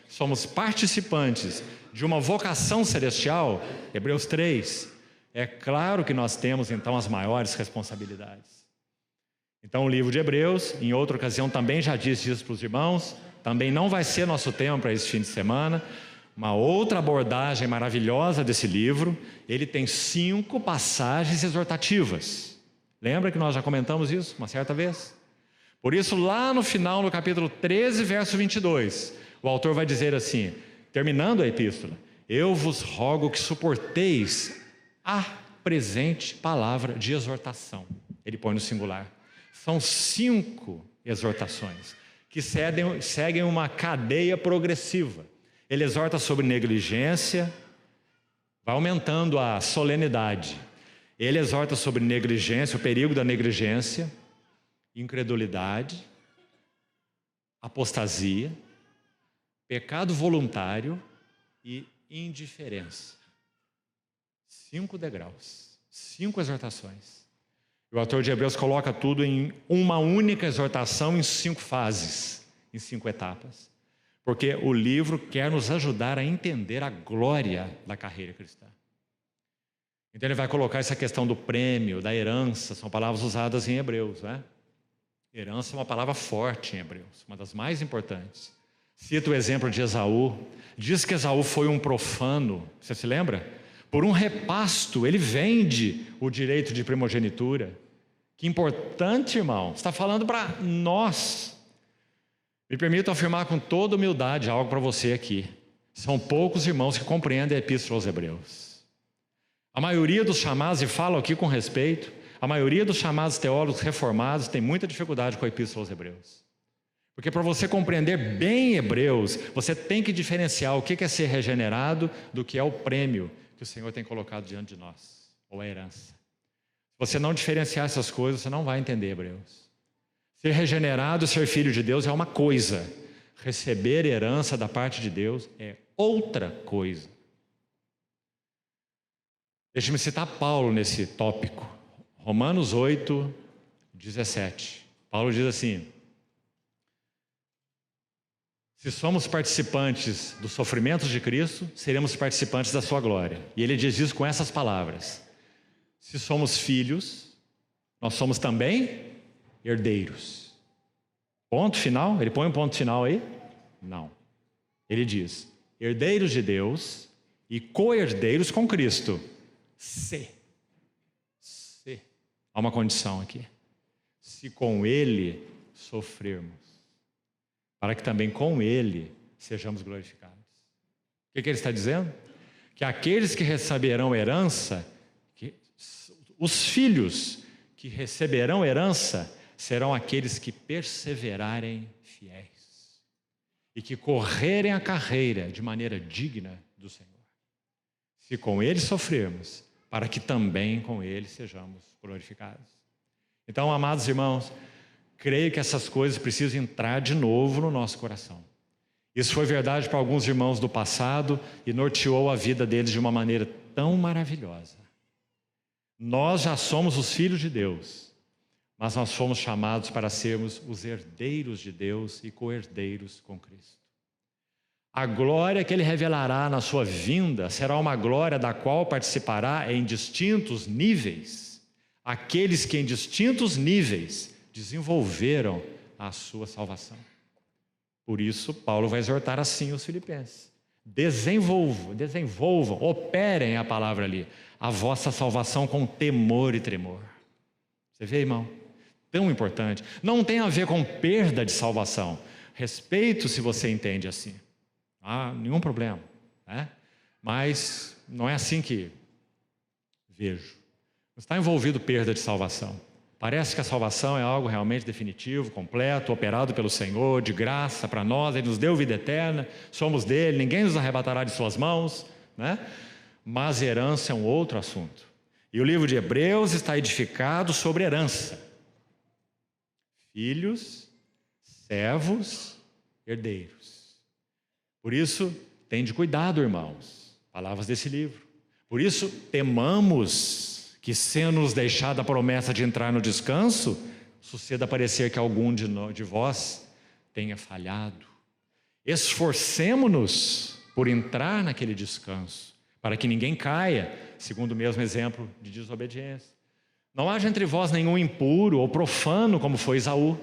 somos participantes de uma vocação celestial, Hebreus 3, é claro que nós temos então as maiores responsabilidades. Então o livro de Hebreus, em outra ocasião também já disse isso para os irmãos, também não vai ser nosso tema para esse fim de semana. Uma outra abordagem maravilhosa desse livro, ele tem 5 passagens exortativas. Lembra que nós já comentamos isso uma certa vez? Por isso, lá no final, no capítulo 13, verso 22, o autor vai dizer assim, terminando a epístola: eu vos rogo que suporteis a presente palavra de exortação. Ele põe no singular. São 5 exortações que seguem uma cadeia progressiva. Ele exorta sobre negligência, vai aumentando a solenidade. Ele exorta sobre negligência, o perigo da negligência, incredulidade, apostasia, pecado voluntário e indiferença. 5 degraus, 5 exortações. O autor de Hebreus coloca tudo em uma única exortação, em 5 fases, em 5 etapas. Porque o livro quer nos ajudar a entender a glória da carreira cristã. Então ele vai colocar essa questão do prêmio, da herança, são palavras usadas em Hebreus, né? Herança é uma palavra forte em Hebreus, uma das mais importantes. Cita o exemplo de Esaú, diz que Esaú foi um profano, você se lembra? Por um repasto, ele vende o direito de primogenitura. Que importante, irmão, está falando para nós. Me permito afirmar com toda humildade algo para você aqui. São poucos irmãos que compreendem a epístola aos Hebreus. A maioria dos chamados, e falo aqui com respeito, a maioria dos chamados teólogos reformados tem muita dificuldade com a epístola aos Hebreus. Porque para você compreender bem Hebreus, você tem que diferenciar o que é ser regenerado do que é o prêmio que o Senhor tem colocado diante de nós, ou a herança. Se você não diferenciar essas coisas, você não vai entender Hebreus. Ser regenerado, ser filho de Deus é uma coisa. Receber herança da parte de Deus é outra coisa. Deixe-me citar Paulo nesse tópico. Romanos 8, 17. Paulo diz assim: se somos participantes dos sofrimentos de Cristo, seremos participantes da sua glória. E ele diz isso com essas palavras: se somos filhos, nós somos também herdeiros. Ponto final? Ele põe um ponto final aí? Não. Ele diz: herdeiros de Deus e co-herdeiros com Cristo. Se. Há uma condição aqui. Se com Ele sofrermos, para que também com Ele sejamos glorificados. O que ele está dizendo? Que aqueles que receberão herança, os filhos que receberão herança, serão aqueles que perseverarem fiéis e que correrem a carreira de maneira digna do Senhor. Se com Ele sofrermos, para que também com Ele sejamos glorificados. Então, amados irmãos, creio que essas coisas precisam entrar de novo no nosso coração. Isso foi verdade para alguns irmãos do passado e norteou a vida deles de uma maneira tão maravilhosa. Nós já somos os filhos de Deus, mas nós fomos chamados para sermos os herdeiros de Deus e co-herdeiros com Cristo. A glória que Ele revelará na sua vinda será uma glória da qual participará em distintos níveis aqueles que em distintos níveis desenvolveram a sua salvação. Por isso, Paulo vai exortar assim os filipenses: desenvolvam, operem a palavra ali, a vossa salvação com temor e tremor. Você vê, irmão? Tão importante. Não tem a ver com perda de salvação. Respeito se você entende assim. Ah, nenhum problema, né? Mas não é assim que vejo. Não está envolvido perda de salvação. Parece que a salvação é algo realmente definitivo, completo, operado pelo Senhor, de graça para nós. Ele nos deu vida eterna, somos dele, ninguém nos arrebatará de suas mãos, né? Mas herança é um outro assunto. E o livro de Hebreus está edificado sobre herança. Filhos, servos, herdeiros. Por isso, tende cuidado, irmãos. Palavras desse livro. Por isso, temamos que, sendo nos deixada a promessa de entrar no descanso, suceda parecer que algum de vós tenha falhado. Esforcemo-nos por entrar naquele descanso, para que ninguém caia, segundo o mesmo exemplo de desobediência. Não haja entre vós nenhum impuro ou profano, como foi Esaú,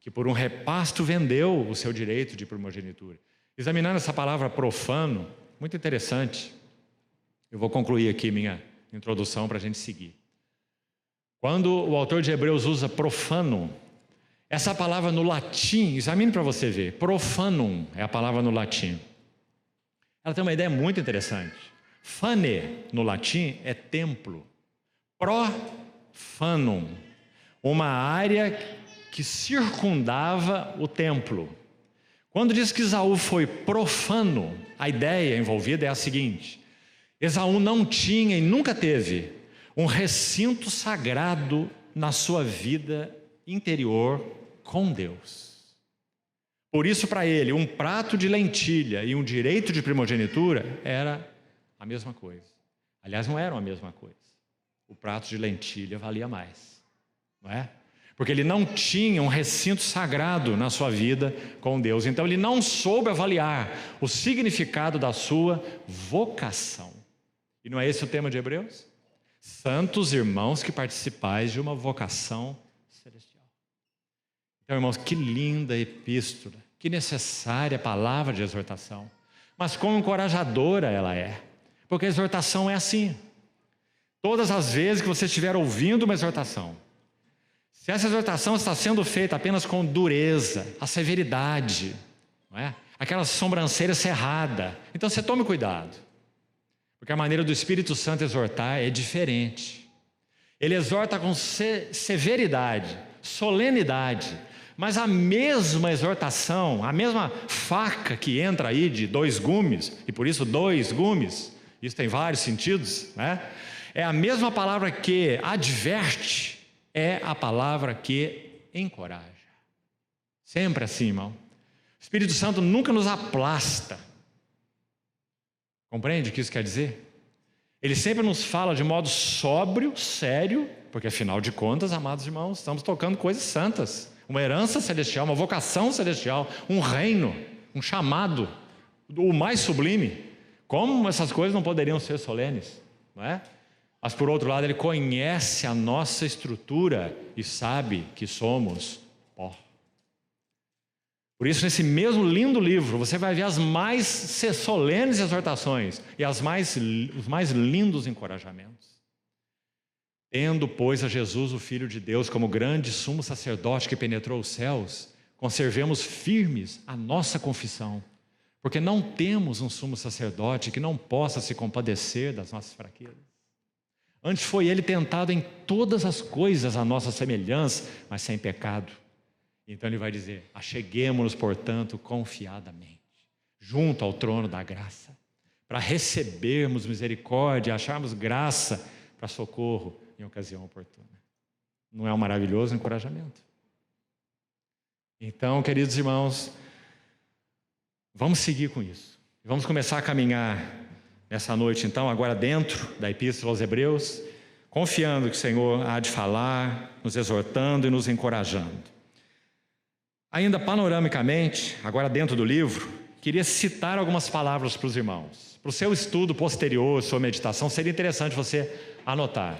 que por um repasto vendeu o seu direito de primogenitura. Examinando essa palavra profano, muito interessante. Eu vou concluir aqui minha introdução para a gente seguir. Quando o autor de Hebreus usa profano, essa palavra no latim, examine para você ver, profanum é a palavra no latim. Ela tem uma ideia muito interessante. Fane, no latim, é templo. Profanum, uma área que circundava o templo. Quando diz que Esaú foi profano, a ideia envolvida é a seguinte: Esaú não tinha e nunca teve um recinto sagrado na sua vida interior com Deus. Por isso, para ele, um prato de lentilha e um direito de primogenitura era a mesma coisa. Aliás, não eram a mesma coisa. O prato de lentilha valia mais, não é? Porque ele não tinha um recinto sagrado na sua vida com Deus. Então, ele não soube avaliar o significado da sua vocação. E não é esse o tema de Hebreus? Santos irmãos que participais de uma vocação celestial. Então, irmãos, que linda epístola, que necessária palavra de exortação. Mas quão encorajadora ela é. Porque a exortação é assim. Todas as vezes que você estiver ouvindo uma exortação, se essa exortação está sendo feita apenas com dureza, a severidade, não é? Aquela sobrancelha cerrada, então você tome cuidado. Porque a maneira do Espírito Santo exortar é diferente. Ele exorta com severidade, solenidade, mas a mesma exortação, a mesma faca que entra aí de 2 gumes, e por isso 2 gumes, isso tem vários sentidos, né? É a mesma palavra que adverte, é a palavra que encoraja. Sempre assim, irmão. O Espírito Santo nunca nos aplasta. Compreende o que isso quer dizer? Ele sempre nos fala de modo sóbrio, sério, porque afinal de contas, amados irmãos, estamos tocando coisas santas. Uma herança celestial, uma vocação celestial, um reino, um chamado, o mais sublime. Como essas coisas não poderiam ser solenes, não é? Mas por outro lado, ele conhece a nossa estrutura e sabe que somos pó. Por isso, nesse mesmo lindo livro, você vai ver as mais solenes exortações e os mais lindos encorajamentos. Tendo, pois, a Jesus, o Filho de Deus, como grande sumo sacerdote que penetrou os céus, conservemos firmes a nossa confissão, porque não temos um sumo sacerdote que não possa se compadecer das nossas fraquezas. Antes foi ele tentado em todas as coisas à nossa semelhança, mas sem pecado. Então ele vai dizer: acheguemo-nos, portanto, confiadamente, junto ao trono da graça, para recebermos misericórdia, acharmos graça para socorro em ocasião oportuna. Não é um maravilhoso encorajamento? Então, queridos irmãos, vamos seguir com isso. Vamos começar a caminhar nessa noite, então, agora dentro da Epístola aos Hebreus, confiando que o Senhor há de falar, nos exortando e nos encorajando. Ainda panoramicamente, agora dentro do livro, queria citar algumas palavras para os irmãos. Para o seu estudo posterior, sua meditação, seria interessante você anotar.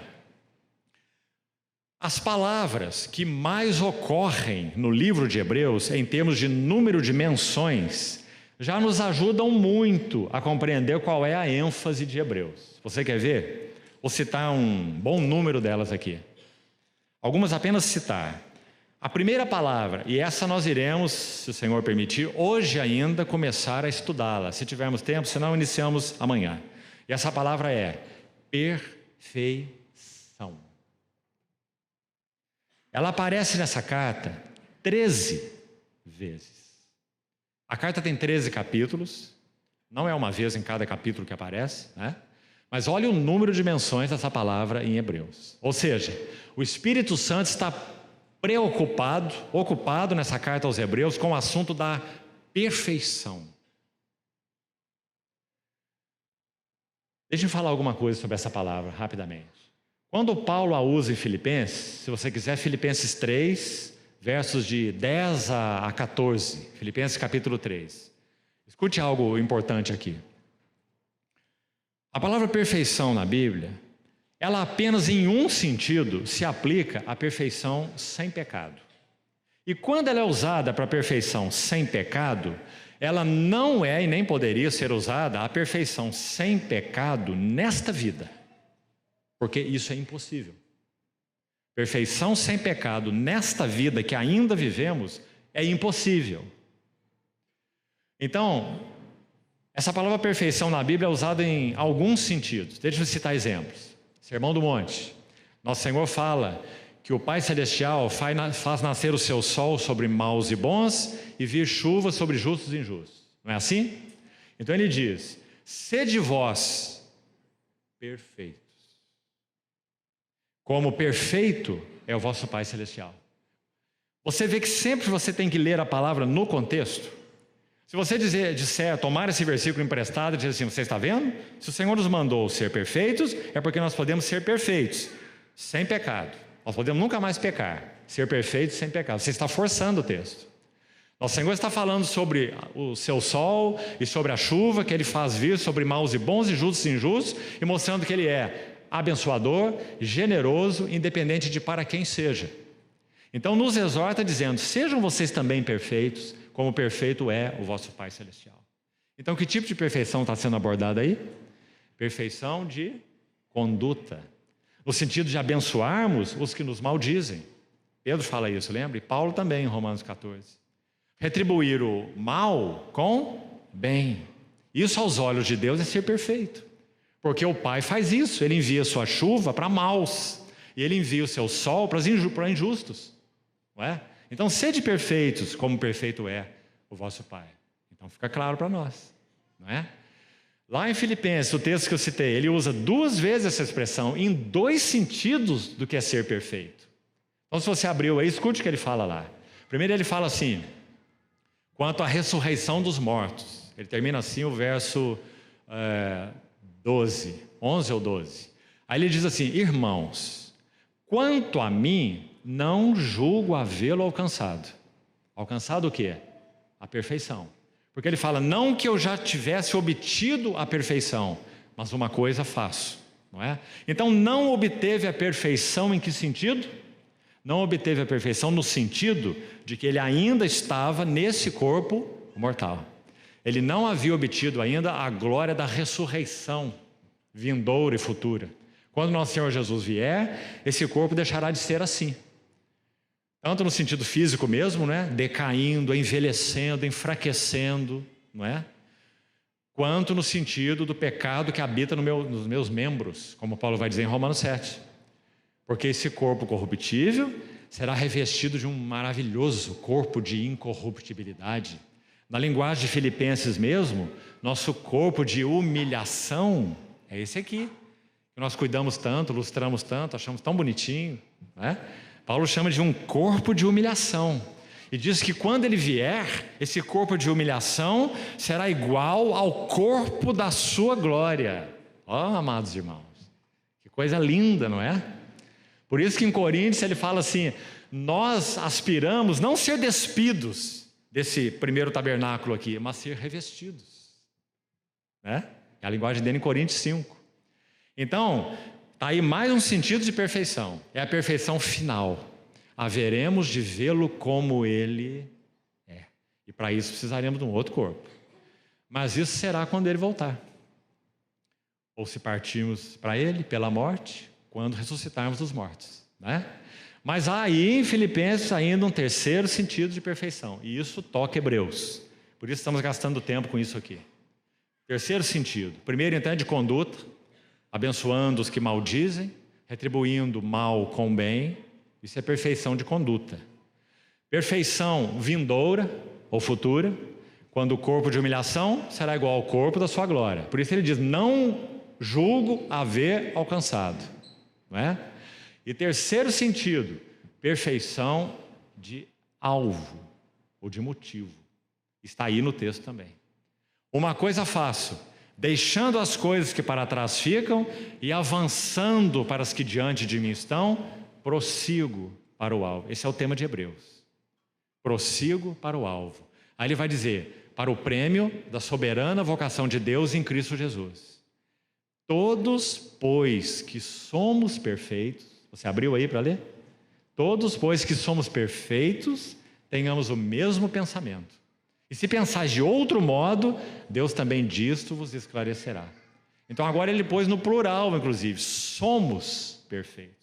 As palavras que mais ocorrem no livro de Hebreus, em termos de número de menções, já nos ajudam muito a compreender qual é a ênfase de Hebreus. Você quer ver? Vou citar um bom número delas aqui. Algumas apenas citar. A primeira palavra, e essa nós iremos, se o Senhor permitir, hoje ainda começar a estudá-la. Se tivermos tempo, senão iniciamos amanhã. E essa palavra é perfeição. Ela aparece nessa carta 13 vezes. A carta tem 13 capítulos, não é uma vez em cada capítulo que aparece, né? Mas olha o número de menções dessa palavra em Hebreus. Ou seja, o Espírito Santo está ocupado nessa carta aos Hebreus com o assunto da perfeição. Deixa eu falar alguma coisa sobre essa palavra, rapidamente. Quando Paulo a usa em Filipenses, se você quiser, Filipenses 3, versos de 10 a 14, Filipenses capítulo 3. Escute algo importante aqui. A palavra perfeição na Bíblia, ela apenas em um sentido se aplica à perfeição sem pecado. E quando ela é usada para a perfeição sem pecado, ela não é e nem poderia ser usada a perfeição sem pecado nesta vida, porque isso é impossível. Perfeição sem pecado nesta vida que ainda vivemos é impossível. Então, essa palavra perfeição na Bíblia é usada em alguns sentidos. Deixa eu citar exemplos. Sermão do Monte. Nosso Senhor fala que o Pai Celestial faz nascer o seu sol sobre maus e bons e vir chuva sobre justos e injustos. Não é assim? Então ele diz: sede vós perfeitos, como perfeito é o vosso Pai Celestial. Você vê que sempre você tem que ler a palavra no contexto. Se você disser, tomar esse versículo emprestado e dizer assim: você está vendo? Se o Senhor nos mandou ser perfeitos, é porque nós podemos ser perfeitos, sem pecado. Nós podemos nunca mais pecar, ser perfeitos sem pecado. Você está forçando o texto. Nosso Senhor está falando sobre o seu sol e sobre a chuva que Ele faz vir sobre maus e bons e justos e injustos, e mostrando que Ele é abençoador, generoso, independente de para quem seja. Então nos exorta dizendo: sejam vocês também perfeitos, como perfeito é o vosso Pai Celestial. Então que tipo de perfeição está sendo abordada aí? Perfeição de conduta, no sentido de abençoarmos os que nos maldizem. Pedro fala isso, lembra? E Paulo também em Romanos 14. Retribuir o mal com bem. Isso aos olhos de Deus é ser perfeito, porque o Pai faz isso. Ele envia sua chuva para maus e Ele envia o seu sol para injustos, não é? Então sede perfeitos como perfeito é o vosso Pai. Então fica claro para nós, não é? Lá em Filipenses, o texto que eu citei, ele usa 2 vezes essa expressão em 2 sentidos do que é ser perfeito. Então se você abriu aí, escute o que ele fala lá. Primeiro ele fala assim: quanto à ressurreição dos mortos. Ele termina assim o verso 11 ou 12. Aí ele diz assim: irmãos, quanto a mim, não julgo havê-lo alcançado. Alcançado o quê? A perfeição. Porque ele fala: não que eu já tivesse obtido a perfeição, mas uma coisa faço, não é? Então não obteve a perfeição em que sentido? Não obteve a perfeição no sentido de que ele ainda estava nesse corpo mortal. Ele não havia obtido ainda a glória da ressurreição vindoura e futura. Quando nosso Senhor Jesus vier, esse corpo deixará de ser assim. Tanto no sentido físico mesmo, né? Decaindo, envelhecendo, enfraquecendo, não é? Quanto no sentido do pecado que habita nos meus membros, como Paulo vai dizer em Romanos 7. Porque esse corpo corruptível será revestido de um maravilhoso corpo de incorruptibilidade. Na linguagem de Filipenses mesmo, nosso corpo de humilhação é esse aqui, que nós cuidamos tanto, lustramos tanto, achamos tão bonitinho, não é? Paulo chama de um corpo de humilhação. E diz que quando ele vier, esse corpo de humilhação será igual ao corpo da sua glória. Ó, amados irmãos, que coisa linda, não é? Por isso que em Coríntios ele fala assim: nós aspiramos não ser despidos desse primeiro tabernáculo aqui, mas ser revestidos, né? É a linguagem dele em Coríntios 5. Então, está aí mais um sentido de perfeição, é a perfeição final. Haveremos de vê-lo como ele é, e para isso precisaremos de um outro corpo, mas isso será quando ele voltar, ou se partirmos para ele pela morte, quando ressuscitarmos dos mortos, né? Mas há aí em Filipenses ainda um terceiro sentido de perfeição, e isso toca Hebreus, por isso estamos gastando tempo com isso aqui. Terceiro sentido, primeiro então é de conduta, abençoando os que maldizem, retribuindo mal com bem. Isso é perfeição de conduta. Perfeição vindoura ou futura, quando o corpo de humilhação será igual ao corpo da sua glória. Por isso ele diz: não julgo haver alcançado, não é? E terceiro sentido, perfeição de alvo ou de motivo. Está aí no texto também. Uma coisa faço, deixando as coisas que para trás ficam e avançando para as que diante de mim estão, prossigo para o alvo. Esse é o tema de Hebreus. Prossigo para o alvo. Aí ele vai dizer: para o prêmio da soberana vocação de Deus em Cristo Jesus. Todos, pois, que somos perfeitos, você abriu aí para ler? Todos, pois, que somos perfeitos, tenhamos o mesmo pensamento. E se pensais de outro modo, Deus também disto vos esclarecerá. Então agora ele pôs no plural, inclusive, somos perfeitos.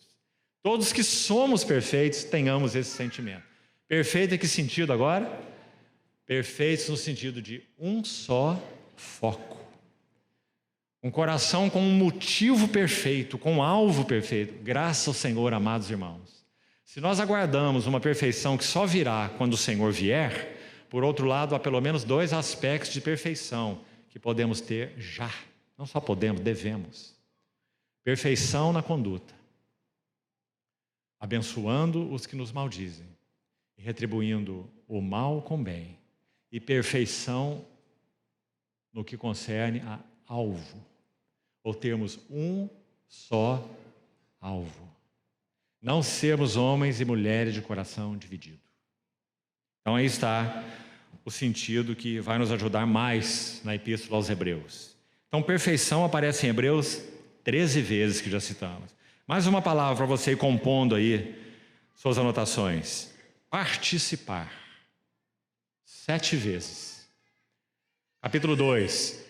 Todos que somos perfeitos, tenhamos esse sentimento. Perfeito em que sentido agora? Perfeitos no sentido de um só foco. Um coração com um motivo perfeito, com um alvo perfeito. Graças ao Senhor, amados irmãos. Se nós aguardamos uma perfeição que só virá quando o Senhor vier, por outro lado, há pelo menos 2 aspectos de perfeição que podemos ter já. Não só podemos, devemos. Perfeição na conduta, abençoando os que nos maldizem e retribuindo o mal com bem. E perfeição no que concerne a alvo, ou termos um só alvo. Não sermos homens e mulheres de coração dividido. Então aí está o sentido que vai nos ajudar mais na Epístola aos Hebreus. Então perfeição aparece em Hebreus 13 vezes que já citamos. Mais uma palavra para você ir compondo aí suas anotações. Participar. 7 vezes. Capítulo 2.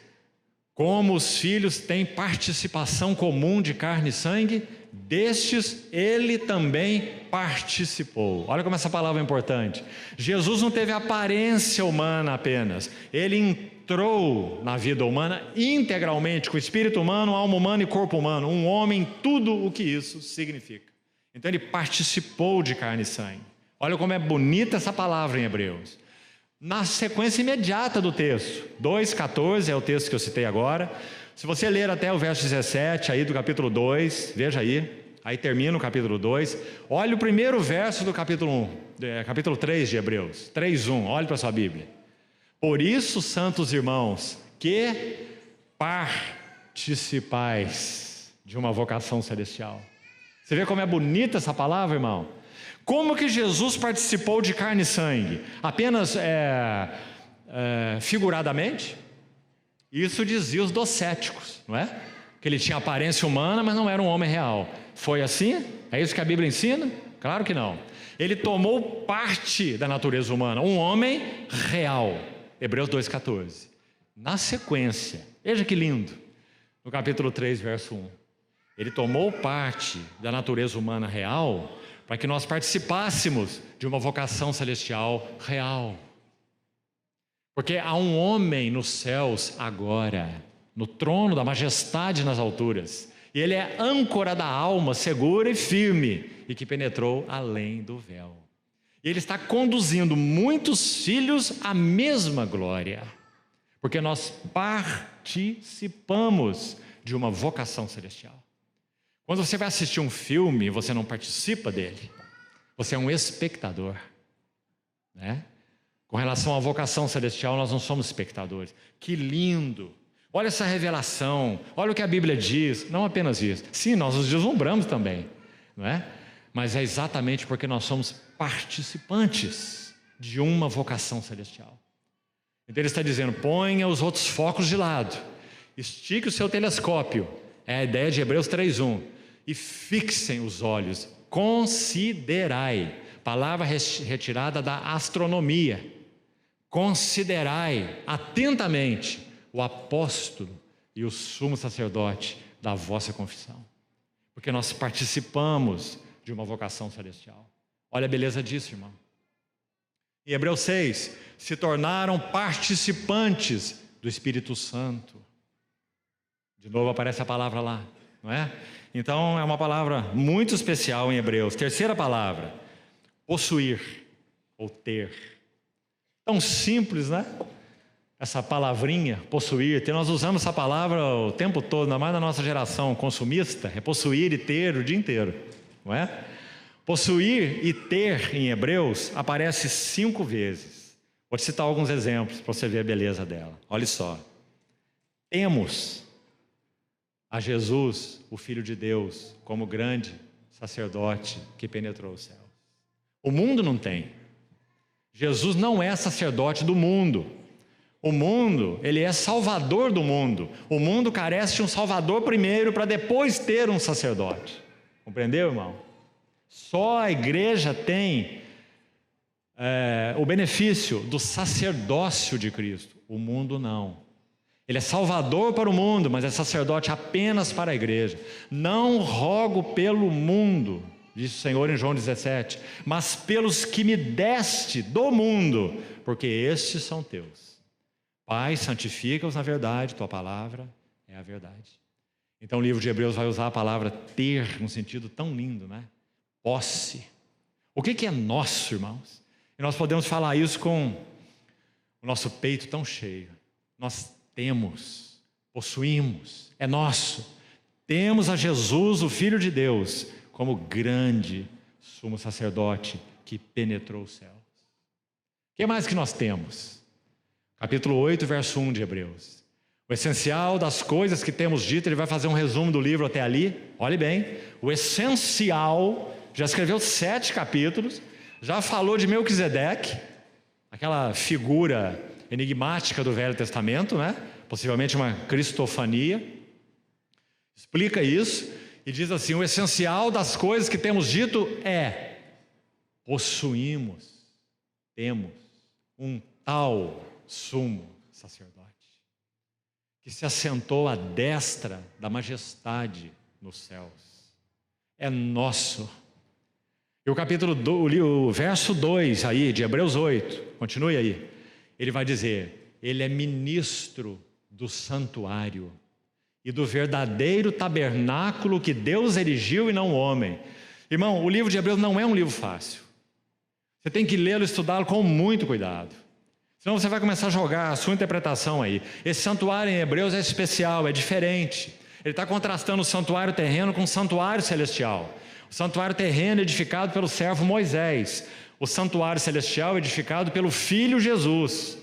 Como os filhos têm participação comum de carne e sangue, destes ele também participou. Olha como essa palavra é importante. Jesus não teve aparência humana apenas. Ele entrou na vida humana integralmente, com espírito humano, alma humana e corpo humano. Um homem, tudo o que isso significa. Então ele participou de carne e sangue. Olha como é bonita essa palavra em Hebreus. Na sequência imediata do texto, 2,14 é o texto que eu citei agora. Se você ler até o verso 17 aí do capítulo 2, veja aí termina o capítulo 2. Olha o primeiro verso do capítulo capítulo 3 de Hebreus, 3:1, olhe para a sua Bíblia. Por isso, santos irmãos, que participais de uma vocação celestial. Você vê como é bonita essa palavra, irmão? Como que Jesus participou de carne e sangue? Apenas figuradamente? Isso dizia os docéticos, não é? Que ele tinha aparência humana, mas não era um homem real. Foi assim? É isso que a Bíblia ensina? Claro que não. Ele tomou parte da natureza humana, um homem real. Hebreus 2,14. Na sequência, veja que lindo, no capítulo 3, verso 1. Ele tomou parte da natureza humana real para que nós participássemos de uma vocação celestial real. Porque há um homem nos céus agora, no trono da majestade nas alturas, e ele é âncora da alma, segura e firme, e que penetrou além do véu. E ele está conduzindo muitos filhos à mesma glória, porque nós participamos de uma vocação celestial. Quando você vai assistir um filme, você não participa dele, você é um espectador, né? Com relação à vocação celestial, nós não somos espectadores. Que lindo! Olha essa revelação, olha o que a Bíblia diz. Não apenas isso, sim, nós nos deslumbramos também, não é? Mas é exatamente porque nós somos participantes de uma vocação celestial. Então ele está dizendo, ponha os outros focos de lado, estique o seu telescópio, é a ideia de Hebreus 3:1, e fixem os olhos, considerai, palavra retirada da astronomia, considerai atentamente o apóstolo e o sumo sacerdote da vossa confissão, porque nós participamos de uma vocação celestial. Olha a beleza disso, irmão. Em Hebreus 6, se tornaram participantes do Espírito Santo. De novo aparece a palavra lá, não é? Então é uma palavra muito especial em Hebreus. Terceira palavra, possuir ou ter. Tão simples, né? Essa palavrinha, possuir. Nós usamos essa palavra o tempo todo, ainda mais na nossa geração consumista. É possuir e ter o dia inteiro, não é? Possuir e ter em Hebreus aparece 5 vezes. Vou te citar alguns exemplos para você ver a beleza dela. Olha só. Temos a Jesus, o Filho de Deus, como grande sacerdote que penetrou os céus. O mundo não tem. Jesus não é sacerdote do mundo. O mundo, ele é salvador do mundo. O mundo carece de um salvador primeiro para depois ter um sacerdote. Compreendeu, irmão? Só a igreja tem o benefício do sacerdócio de Cristo. O mundo não. Ele é salvador para o mundo, mas é sacerdote apenas para a igreja. Não rogo pelo mundo, disse o Senhor em João 17, mas pelos que me deste do mundo, porque estes são teus. Pai, santifica-os na verdade, tua palavra é a verdade. Então o livro de Hebreus vai usar a palavra ter, num sentido tão lindo, né? Posse. O que é nosso, irmãos? E nós podemos falar isso com o nosso peito tão cheio. Nós temos, possuímos, é nosso. Temos a Jesus, o Filho de Deus, como grande sumo sacerdote que penetrou os céus. O que mais que nós temos? Capítulo 8, verso 1 de Hebreus. O essencial das coisas que temos dito, ele vai fazer um resumo do livro até ali. Olhe bem, o essencial, já escreveu 7 capítulos, já falou de Melquisedeque, aquela figura enigmática do Velho Testamento, né? Possivelmente uma cristofania. Explica isso e diz assim: o essencial das coisas que temos dito é: possuímos, temos um tal sumo sacerdote que se assentou à destra da majestade nos céus. É nosso. E o verso 2 aí de Hebreus 8, continue aí. Ele vai dizer: ele é ministro do santuário e do verdadeiro tabernáculo que Deus erigiu e não o homem. Irmão, o livro de Hebreus não é um livro fácil. Você tem que lê-lo e estudá-lo com muito cuidado. Senão você vai começar a jogar a sua interpretação aí. Esse santuário em Hebreus é especial, é diferente. Ele está contrastando o santuário terreno com o santuário celestial. O santuário terreno edificado pelo servo Moisés. O santuário celestial edificado pelo Filho Jesus.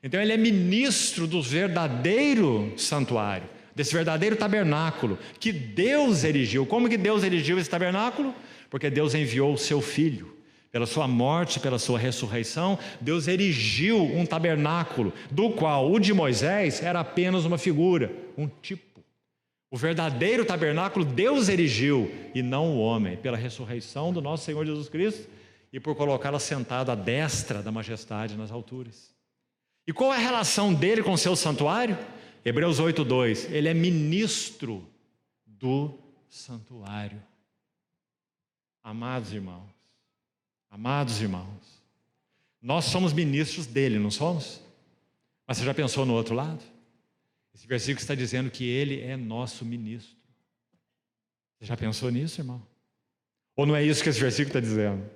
Então ele é ministro do verdadeiro santuário, desse verdadeiro tabernáculo que Deus erigiu. Como que Deus erigiu esse tabernáculo? Porque Deus enviou o seu Filho. Pela sua morte, pela sua ressurreição, Deus erigiu um tabernáculo, do qual o de Moisés era apenas uma figura, um tipo. O verdadeiro tabernáculo Deus erigiu, e não o homem, pela ressurreição do nosso Senhor Jesus Cristo, e por colocá-lo sentado à destra da majestade nas alturas. E qual é a relação dele com o seu santuário? Hebreus 8:2, ele é ministro do santuário. Amados irmãos, nós somos ministros dele, não somos? Mas você já pensou no outro lado? Esse versículo está dizendo que ele é nosso ministro. Você já pensou nisso, irmão? Ou não é isso que esse versículo está dizendo?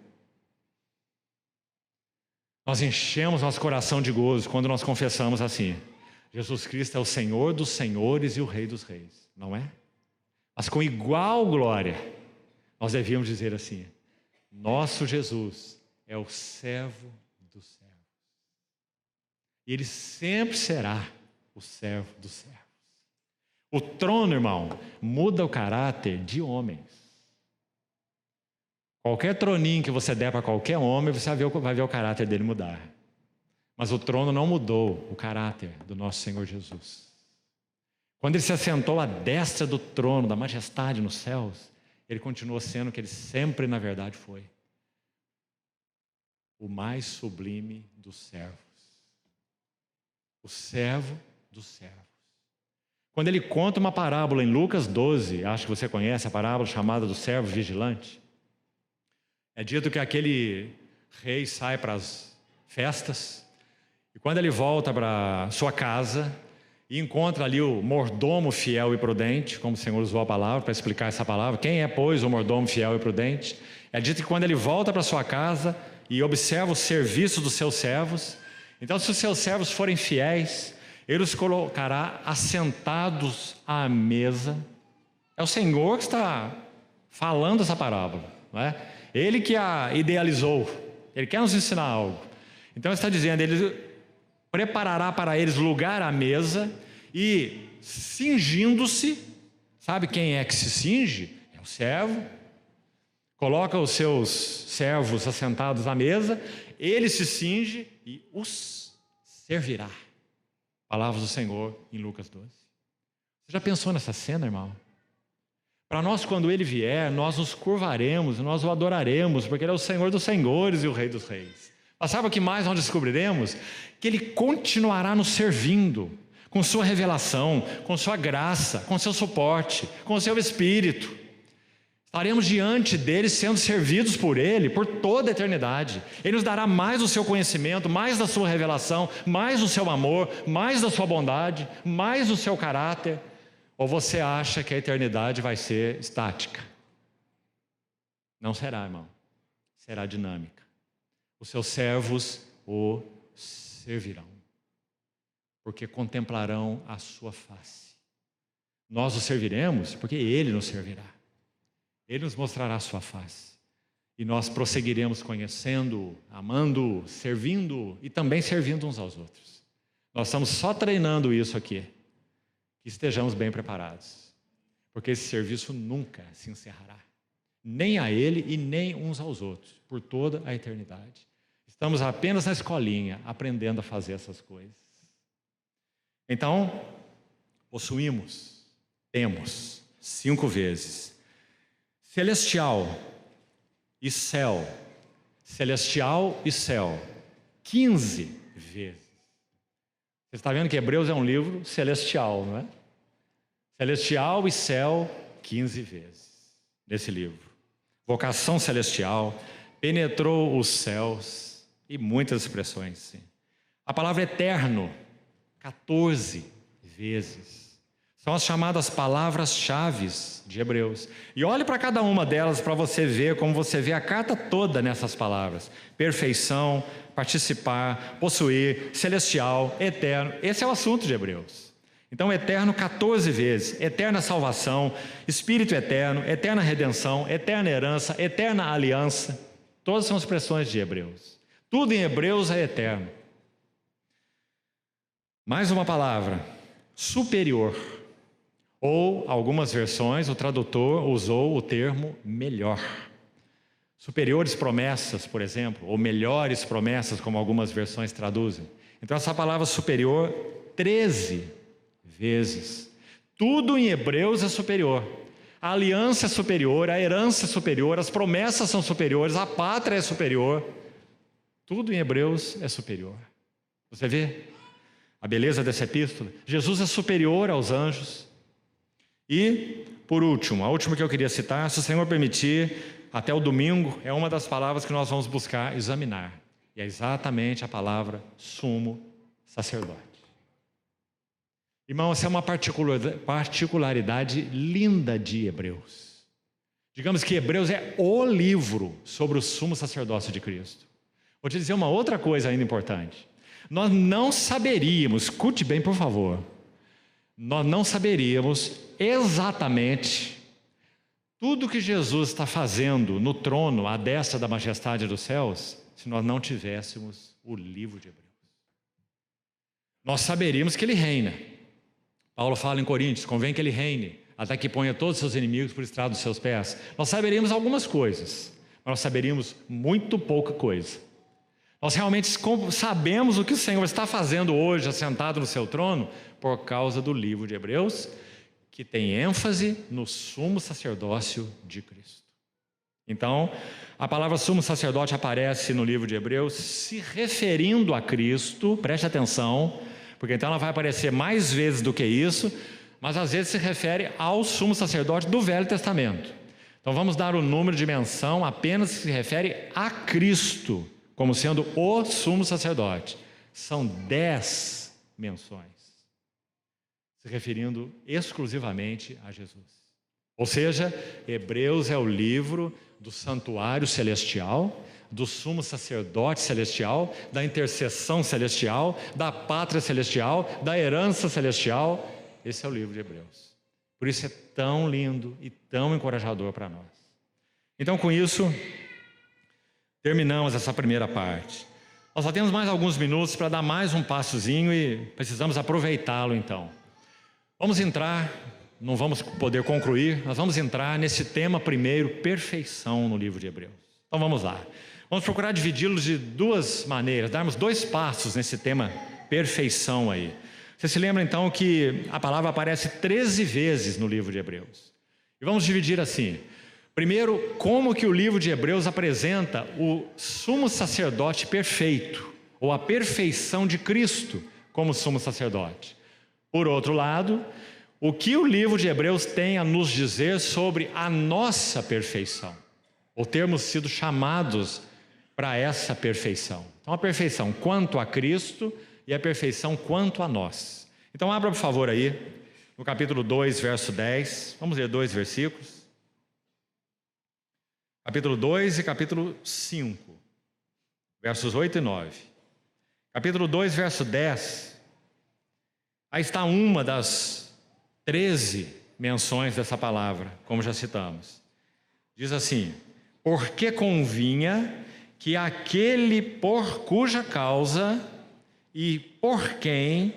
Nós enchemos nosso coração de gozo quando nós confessamos assim: Jesus Cristo é o Senhor dos senhores e o Rei dos reis, não é? Mas com igual glória, nós devíamos dizer assim: nosso Jesus é o servo dos servos. E ele sempre será o servo dos servos. O trono, irmão, muda o caráter de homens. Qualquer troninho que você der para qualquer homem, você vai ver o caráter dele mudar. Mas o trono não mudou o caráter do nosso Senhor Jesus. Quando ele se assentou à destra do trono, da majestade nos céus, ele continuou sendo o que ele sempre, na verdade, foi: o mais sublime dos servos. O servo dos servos. Quando ele conta uma parábola em Lucas 12, acho que você conhece a parábola chamada do servo vigilante. É dito que aquele rei sai para as festas, e quando ele volta para sua casa e encontra ali o mordomo fiel e prudente, como o Senhor usou a palavra para explicar essa palavra. Quem é, pois, o mordomo fiel e prudente? É dito que quando ele volta para sua casa e observa o serviço dos seus servos, então se os seus servos forem fiéis, ele os colocará assentados à mesa. É o Senhor que está falando essa parábola, não é? Ele que a idealizou, ele quer nos ensinar algo. Então ele está dizendo, ele preparará para eles lugar à mesa e cingindo-se, sabe quem é que se cinge? É o servo. Coloca os seus servos assentados à mesa, ele se cinge e os servirá. Palavras do Senhor em Lucas 12. Você já pensou nessa cena, irmão? Para nós, quando Ele vier, nós nos curvaremos, nós o adoraremos, porque Ele é o Senhor dos senhores e o Rei dos reis. Mas sabe o que mais nós descobriremos? Que Ele continuará nos servindo, com sua revelação, com sua graça, com seu suporte, com seu Espírito. Estaremos diante dele, sendo servidos por Ele, por toda a eternidade. Ele nos dará mais do seu conhecimento, mais da sua revelação, mais do seu amor, mais da sua bondade, mais do seu caráter. Ou você acha que a eternidade vai ser estática? Não será, irmão. Será dinâmica. Os seus servos o servirão, porque contemplarão a sua face. Nós o serviremos porque Ele nos servirá. Ele nos mostrará a sua face. E nós prosseguiremos conhecendo, amando, servindo e também servindo uns aos outros. Nós estamos só treinando isso aqui. Que estejamos bem preparados, porque esse serviço nunca se encerrará, nem a Ele e nem uns aos outros, por toda a eternidade. Estamos apenas na escolinha, aprendendo a fazer essas coisas. Então, temos 5 vezes, celestial e céu, 15 vezes. Você está vendo que Hebreus é um livro celestial, não é? Celestial e céu, 15 vezes, nesse livro. Vocação celestial, penetrou os céus, e muitas expressões, sim. A palavra eterno, 14 vezes. São as chamadas palavras-chave de Hebreus. E olhe para cada uma delas para você ver como você vê a carta toda nessas palavras. Perfeição, participar, possuir, celestial, eterno. Esse é o assunto de Hebreus. Então, eterno 14 vezes, eterna salvação, espírito eterno, eterna redenção, eterna herança, eterna aliança. Todas são expressões de Hebreus. Tudo em Hebreus é eterno. Mais uma palavra, superior. Ou, algumas versões, o tradutor usou o termo melhor. Superiores promessas, por exemplo, ou melhores promessas, como algumas versões traduzem. Então, essa palavra superior, 13 vezes. Tudo em Hebreus é superior. A aliança é superior, a herança é superior, as promessas são superiores, a pátria é superior. Tudo em Hebreus é superior. Você vê a beleza dessa epístola? Jesus é superior aos anjos. E, por último, a última que eu queria citar, se o Senhor permitir, até o domingo, é uma das palavras que nós vamos buscar examinar. E é exatamente a palavra sumo sacerdote. Irmão, essa é uma particularidade linda de Hebreus. Digamos que Hebreus é o livro sobre o sumo sacerdócio de Cristo. Vou te dizer uma outra coisa ainda importante. Nós não saberíamos, escute bem por favor, nós não saberíamos exatamente tudo que Jesus está fazendo no trono, à destra da majestade dos céus, se nós não tivéssemos o livro de Hebreus. Nós saberíamos que Ele reina. Paulo fala em Coríntios, convém que Ele reine, até que ponha todos os seus inimigos por estrado dos seus pés. Nós saberíamos algumas coisas, mas nós saberíamos muito pouca coisa. Nós realmente sabemos o que o Senhor está fazendo hoje, assentado no seu trono, por causa do livro de Hebreus, que tem ênfase no sumo sacerdócio de Cristo. Então, a palavra sumo sacerdote aparece no livro de Hebreus se referindo a Cristo, preste atenção, porque então ela vai aparecer mais vezes do que isso, mas às vezes se refere ao sumo sacerdote do Velho Testamento. Então vamos dar o número de menção apenas que se refere a Cristo, como sendo o sumo sacerdote. São 10 menções, se referindo exclusivamente a Jesus. Ou seja, Hebreus é o livro do santuário celestial, do sumo sacerdote celestial, da intercessão celestial, da pátria celestial, da herança celestial. Esse é o livro de Hebreus. Por isso é tão lindo e tão encorajador para nós. Então, com isso, terminamos essa primeira parte. Nós só temos mais alguns minutos para dar mais um passozinho e precisamos aproveitá-lo então. Vamos entrar, não vamos poder concluir, nós vamos entrar nesse tema primeiro, perfeição no livro de Hebreus. Então vamos lá. Vamos procurar dividi-los de duas maneiras, darmos 2 passos nesse tema perfeição aí. Você se lembra então que a palavra aparece 13 vezes no livro de Hebreus. E vamos dividir assim. Primeiro, como que o livro de Hebreus apresenta o sumo sacerdote perfeito, ou a perfeição de Cristo como sumo sacerdote. Por outro lado, o que o livro de Hebreus tem a nos dizer sobre a nossa perfeição, ou termos sido chamados para essa perfeição. Então, a perfeição quanto a Cristo e a perfeição quanto a nós. Então, abra por favor aí, no capítulo 2, verso 10, vamos ler 2 versículos. Capítulo 2 e capítulo 5, versos 8 e 9. Capítulo 2, verso 10, aí está uma das 13 menções dessa palavra, como já citamos. Diz assim: porque convinha que aquele por cuja causa e por quem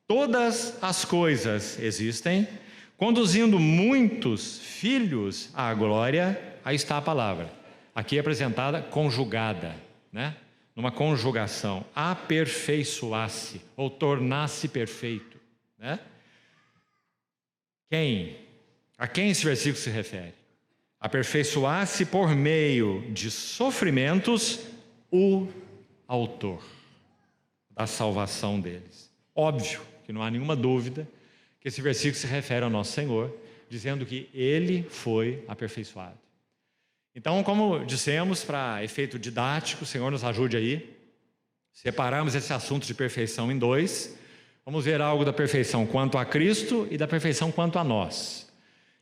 todas as coisas existem, conduzindo muitos filhos à glória, aí está a palavra, aqui é apresentada conjugada, né? Numa conjugação, aperfeiçoar-se, ou tornar-se perfeito, né? A quem esse versículo se refere? Aperfeiçoar-se por meio de sofrimentos o autor da salvação deles. Óbvio que não há nenhuma dúvida que esse versículo se refere ao nosso Senhor, dizendo que Ele foi aperfeiçoado. Então, como dissemos, para efeito didático, o Senhor nos ajude aí, separamos esse assunto de perfeição em 2, vamos ver algo da perfeição quanto a Cristo e da perfeição quanto a nós.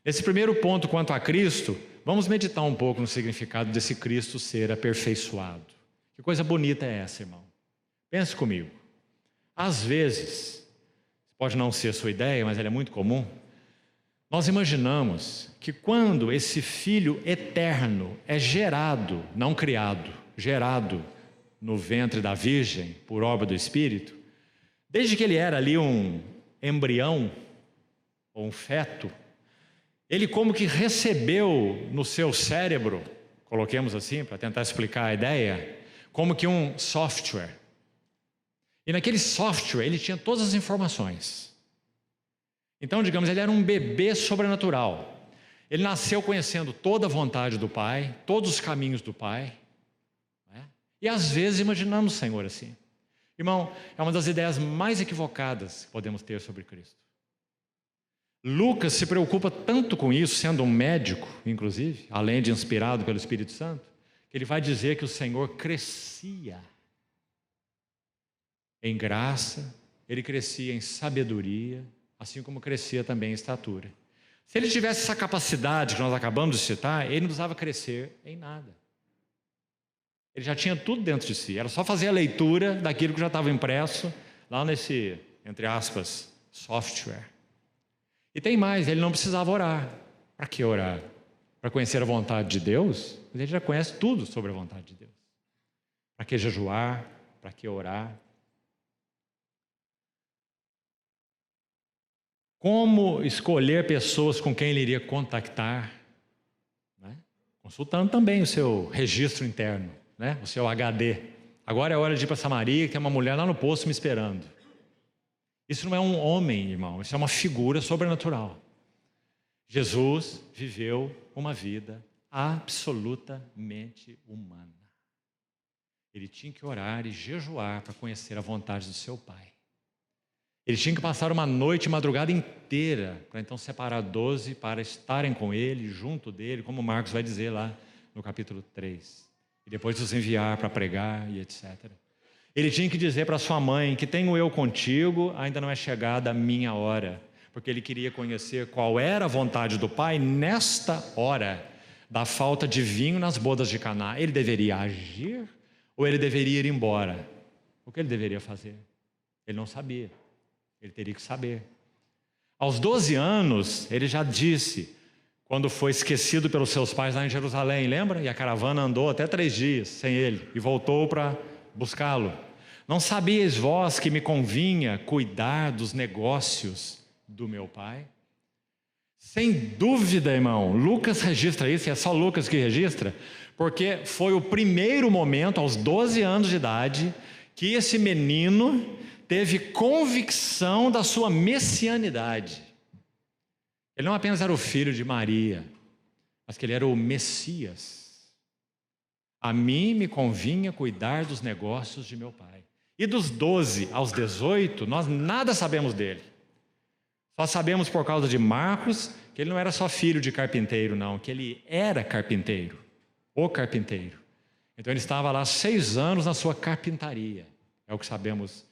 Nesse primeiro ponto, quanto a Cristo, vamos meditar um pouco no significado desse Cristo ser aperfeiçoado. Que coisa bonita é essa, irmão? Pense comigo. Às vezes, pode não ser a sua ideia, mas ela é muito comum, nós imaginamos que quando esse Filho eterno é gerado, não criado, gerado no ventre da Virgem, por obra do Espírito, desde que ele era ali um embrião, ou um feto, ele como que recebeu no seu cérebro, coloquemos assim, para tentar explicar a ideia, como que um software. E naquele software ele tinha todas as informações. Então, digamos, ele era um bebê sobrenatural. Ele nasceu conhecendo toda a vontade do Pai, todos os caminhos do Pai. Né? E às vezes imaginamos o Senhor assim. Irmão, é uma das ideias mais equivocadas que podemos ter sobre Cristo. Lucas se preocupa tanto com isso, sendo um médico, inclusive, além de inspirado pelo Espírito Santo, que ele vai dizer que o Senhor crescia em graça, ele crescia em sabedoria, assim como crescia também em estatura. Se ele tivesse essa capacidade que nós acabamos de citar, ele não precisava crescer em nada. Ele já tinha tudo dentro de si, era só fazer a leitura daquilo que já estava impresso lá nesse, entre aspas, software. E tem mais, ele não precisava orar. Para que orar? Para conhecer a vontade de Deus? Mas ele já conhece tudo sobre a vontade de Deus. Para que jejuar? Para que orar? Como escolher pessoas com quem ele iria contactar? Né? Consultando também o seu registro interno, né? O seu HD. Agora é hora de ir para Samaria, que tem uma mulher lá no poço me esperando. Isso não é um homem, irmão, isso é uma figura sobrenatural. Jesus viveu uma vida absolutamente humana. Ele tinha que orar e jejuar para conhecer a vontade do seu Pai. Ele tinha que passar uma noite, madrugada inteira, para então separar 12 para estarem com ele, junto dele, como Marcos vai dizer lá no capítulo 3. E depois os enviar para pregar e etc. Ele tinha que dizer para sua mãe que tenho eu contigo, ainda não é chegada a minha hora. Porque ele queria conhecer qual era a vontade do Pai nesta hora da falta de vinho nas bodas de Caná. Ele deveria agir ou ele deveria ir embora? O que ele deveria fazer? Ele não sabia. Ele teria que saber. Aos 12 anos, ele já disse, quando foi esquecido pelos seus pais lá em Jerusalém, lembra? E a caravana andou até 3 dias sem ele e voltou para buscá-lo. Não sabias vós que me convinha cuidar dos negócios do meu Pai? Sem dúvida, irmão, Lucas registra isso, e é só Lucas que registra, porque foi o primeiro momento, aos 12 anos de idade, que esse menino teve convicção da sua messianidade. Ele não apenas era o filho de Maria, mas que ele era o Messias. A mim me convinha cuidar dos negócios de meu pai. E dos 12 aos 18, nós nada sabemos dele. Só sabemos por causa de Marcos que ele não era só filho de carpinteiro, não, que ele era carpinteiro, o carpinteiro. Então ele estava lá 6 anos na sua carpintaria. É o que sabemos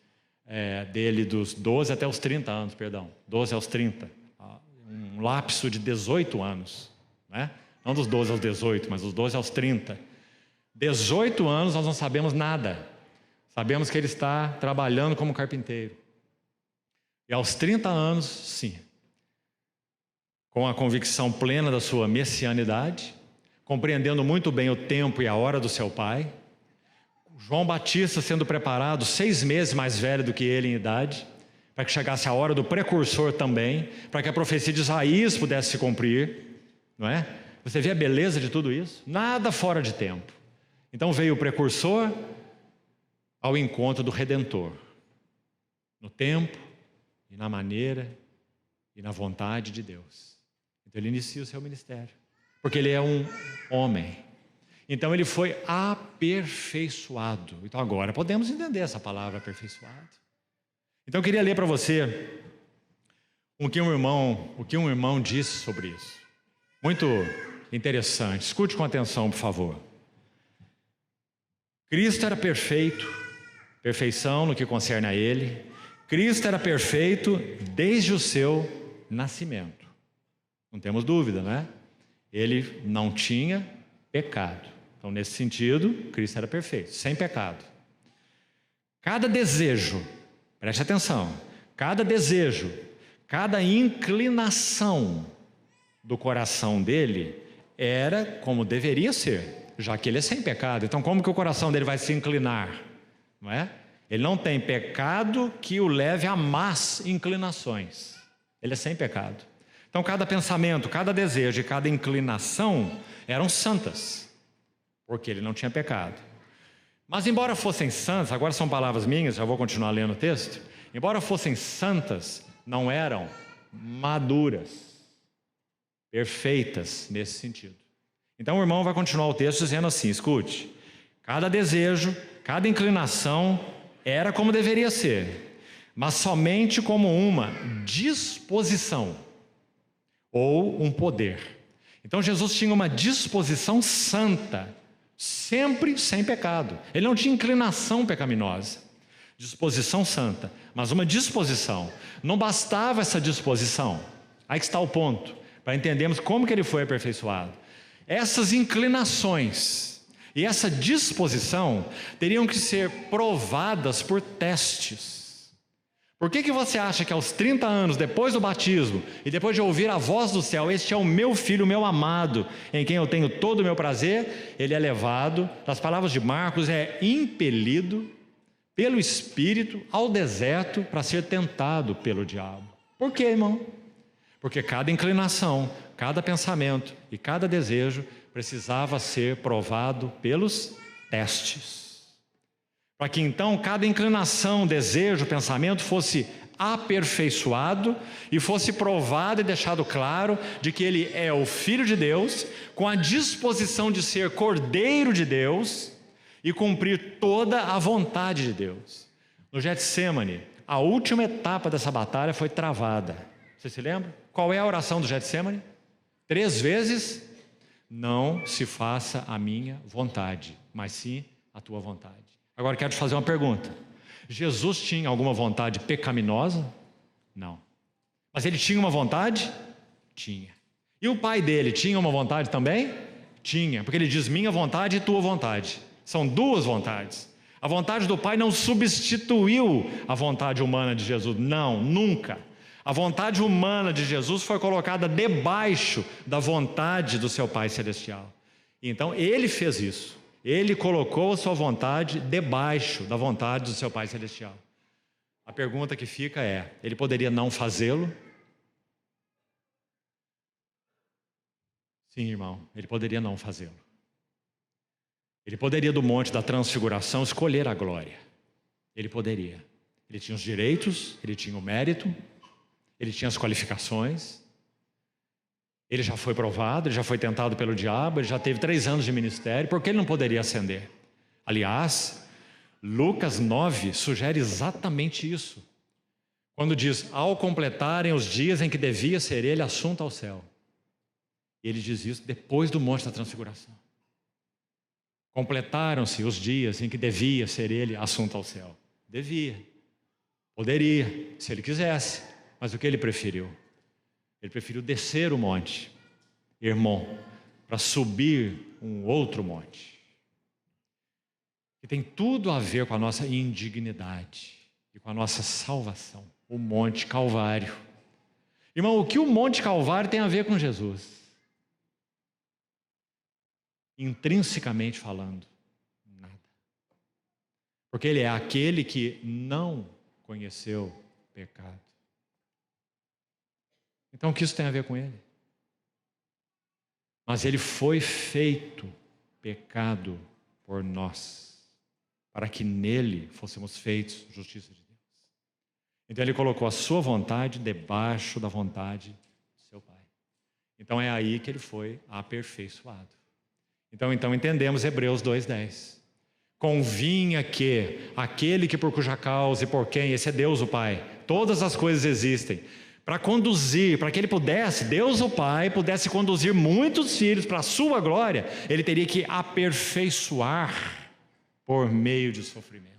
dele dos 12 até os 30 anos, 12 aos 30. Um lapso de 18 anos, né? Não dos 12 aos 18, mas dos 12 aos 30. 18 anos nós não sabemos nada. Sabemos que ele está trabalhando como carpinteiro. E aos 30 anos, sim, com a convicção plena da sua messianidade, compreendendo muito bem o tempo e a hora do seu pai, João Batista sendo preparado 6 meses mais velho do que ele em idade, para que chegasse a hora do precursor também, para que a profecia de Isaías pudesse se cumprir, não é? Você vê a beleza de tudo isso? Nada fora de tempo. Então veio o precursor ao encontro do Redentor, no tempo e na maneira e na vontade de Deus. Então ele inicia o seu ministério, porque ele é um homem. Então ele foi aperfeiçoado. Então agora podemos entender essa palavra aperfeiçoado. Então eu queria ler para você o que um irmão disse sobre isso. Muito interessante. Escute com atenção, por favor. Cristo era perfeito, perfeição no que concerne a ele. Cristo era perfeito desde o seu nascimento. Não temos dúvida, né? Ele não tinha pecado. Então, nesse sentido, Cristo era perfeito, sem pecado. Cada desejo, preste atenção, cada desejo, cada inclinação do coração dele era como deveria ser, já que ele é sem pecado. Então, como que o coração dele vai se inclinar? Não é? Ele não tem pecado que o leve a más inclinações. Ele é sem pecado. Então, cada pensamento, cada desejo e cada inclinação eram santas, porque ele não tinha pecado. Mas embora fossem santas, agora são palavras minhas, já vou continuar lendo o texto. Embora fossem santas, não eram maduras, perfeitas nesse sentido. Então o irmão vai continuar o texto dizendo assim, escute, cada desejo, cada inclinação era como deveria ser, mas somente como uma disposição ou um poder. Então Jesus tinha uma disposição santa, sempre sem pecado. Ele não tinha inclinação pecaminosa. Disposição santa, mas uma disposição. Não bastava essa disposição. Aí que está o ponto, para entendermos como que ele foi aperfeiçoado. Essas inclinações e essa disposição teriam que ser provadas por testes. Por que você acha que aos 30 anos, depois do batismo, e depois de ouvir a voz do céu, este é o meu filho, o meu amado, em quem eu tenho todo o meu prazer, ele é levado, nas palavras de Marcos, é impelido pelo Espírito ao deserto para ser tentado pelo diabo. Por quê, irmão? Porque cada inclinação, cada pensamento e cada desejo precisava ser provado pelos testes. Para que então cada inclinação, desejo, pensamento fosse aperfeiçoado e fosse provado e deixado claro de que ele é o Filho de Deus, com a disposição de ser Cordeiro de Deus e cumprir toda a vontade de Deus. No Getsemane, a última etapa dessa batalha foi travada. Você se lembra? Qual é a oração do Getsemane? 3 vezes: não se faça a minha vontade, mas sim a tua vontade. Agora quero te fazer uma pergunta. Jesus tinha alguma vontade pecaminosa? Não. Mas ele tinha uma vontade? Tinha. E o pai dele tinha uma vontade também? Tinha, porque ele diz minha vontade e tua vontade. São 2 vontades. A vontade do pai não substituiu a vontade humana de Jesus. Não, nunca. A vontade humana de Jesus foi colocada debaixo da vontade do seu Pai Celestial. Então ele fez isso. Ele colocou a sua vontade debaixo da vontade do seu Pai Celestial. A pergunta que fica é, ele poderia não fazê-lo? Sim, irmão, ele poderia não fazê-lo. Ele poderia do monte da transfiguração escolher a glória. Ele poderia Ele tinha os direitos, ele tinha o mérito, ele tinha as qualificações, ele já foi provado, ele já foi tentado pelo diabo, ele já teve 3 anos de ministério, por que ele não poderia ascender? Aliás, Lucas 9 sugere exatamente isso. Quando diz, ao completarem os dias em que devia ser ele assunto ao céu. Ele diz isso depois do Monte da Transfiguração. Completaram-se os dias em que devia ser ele assunto ao céu. Devia, poderia, se ele quisesse, mas o que ele preferiu? Ele preferiu descer o monte, irmão, para subir um outro monte. Que tem tudo a ver com a nossa indignidade e com a nossa salvação. O Monte Calvário. Irmão, o que o Monte Calvário tem a ver com Jesus? Intrinsecamente falando, nada. Porque ele é aquele que não conheceu pecado. Então o que isso tem a ver com ele? Mas ele foi feito pecado por nós, para que nele fôssemos feitos justiça de Deus. Então ele colocou a sua vontade debaixo da vontade do seu Pai. Então é aí que ele foi aperfeiçoado. Então entendemos Hebreus 2:10. Convinha que aquele que por cuja causa e por quem, esse é Deus o Pai, todas as coisas existem, para conduzir, para que ele pudesse, Deus o Pai, pudesse conduzir muitos filhos para a sua glória, ele teria que aperfeiçoar por meio de sofrimentos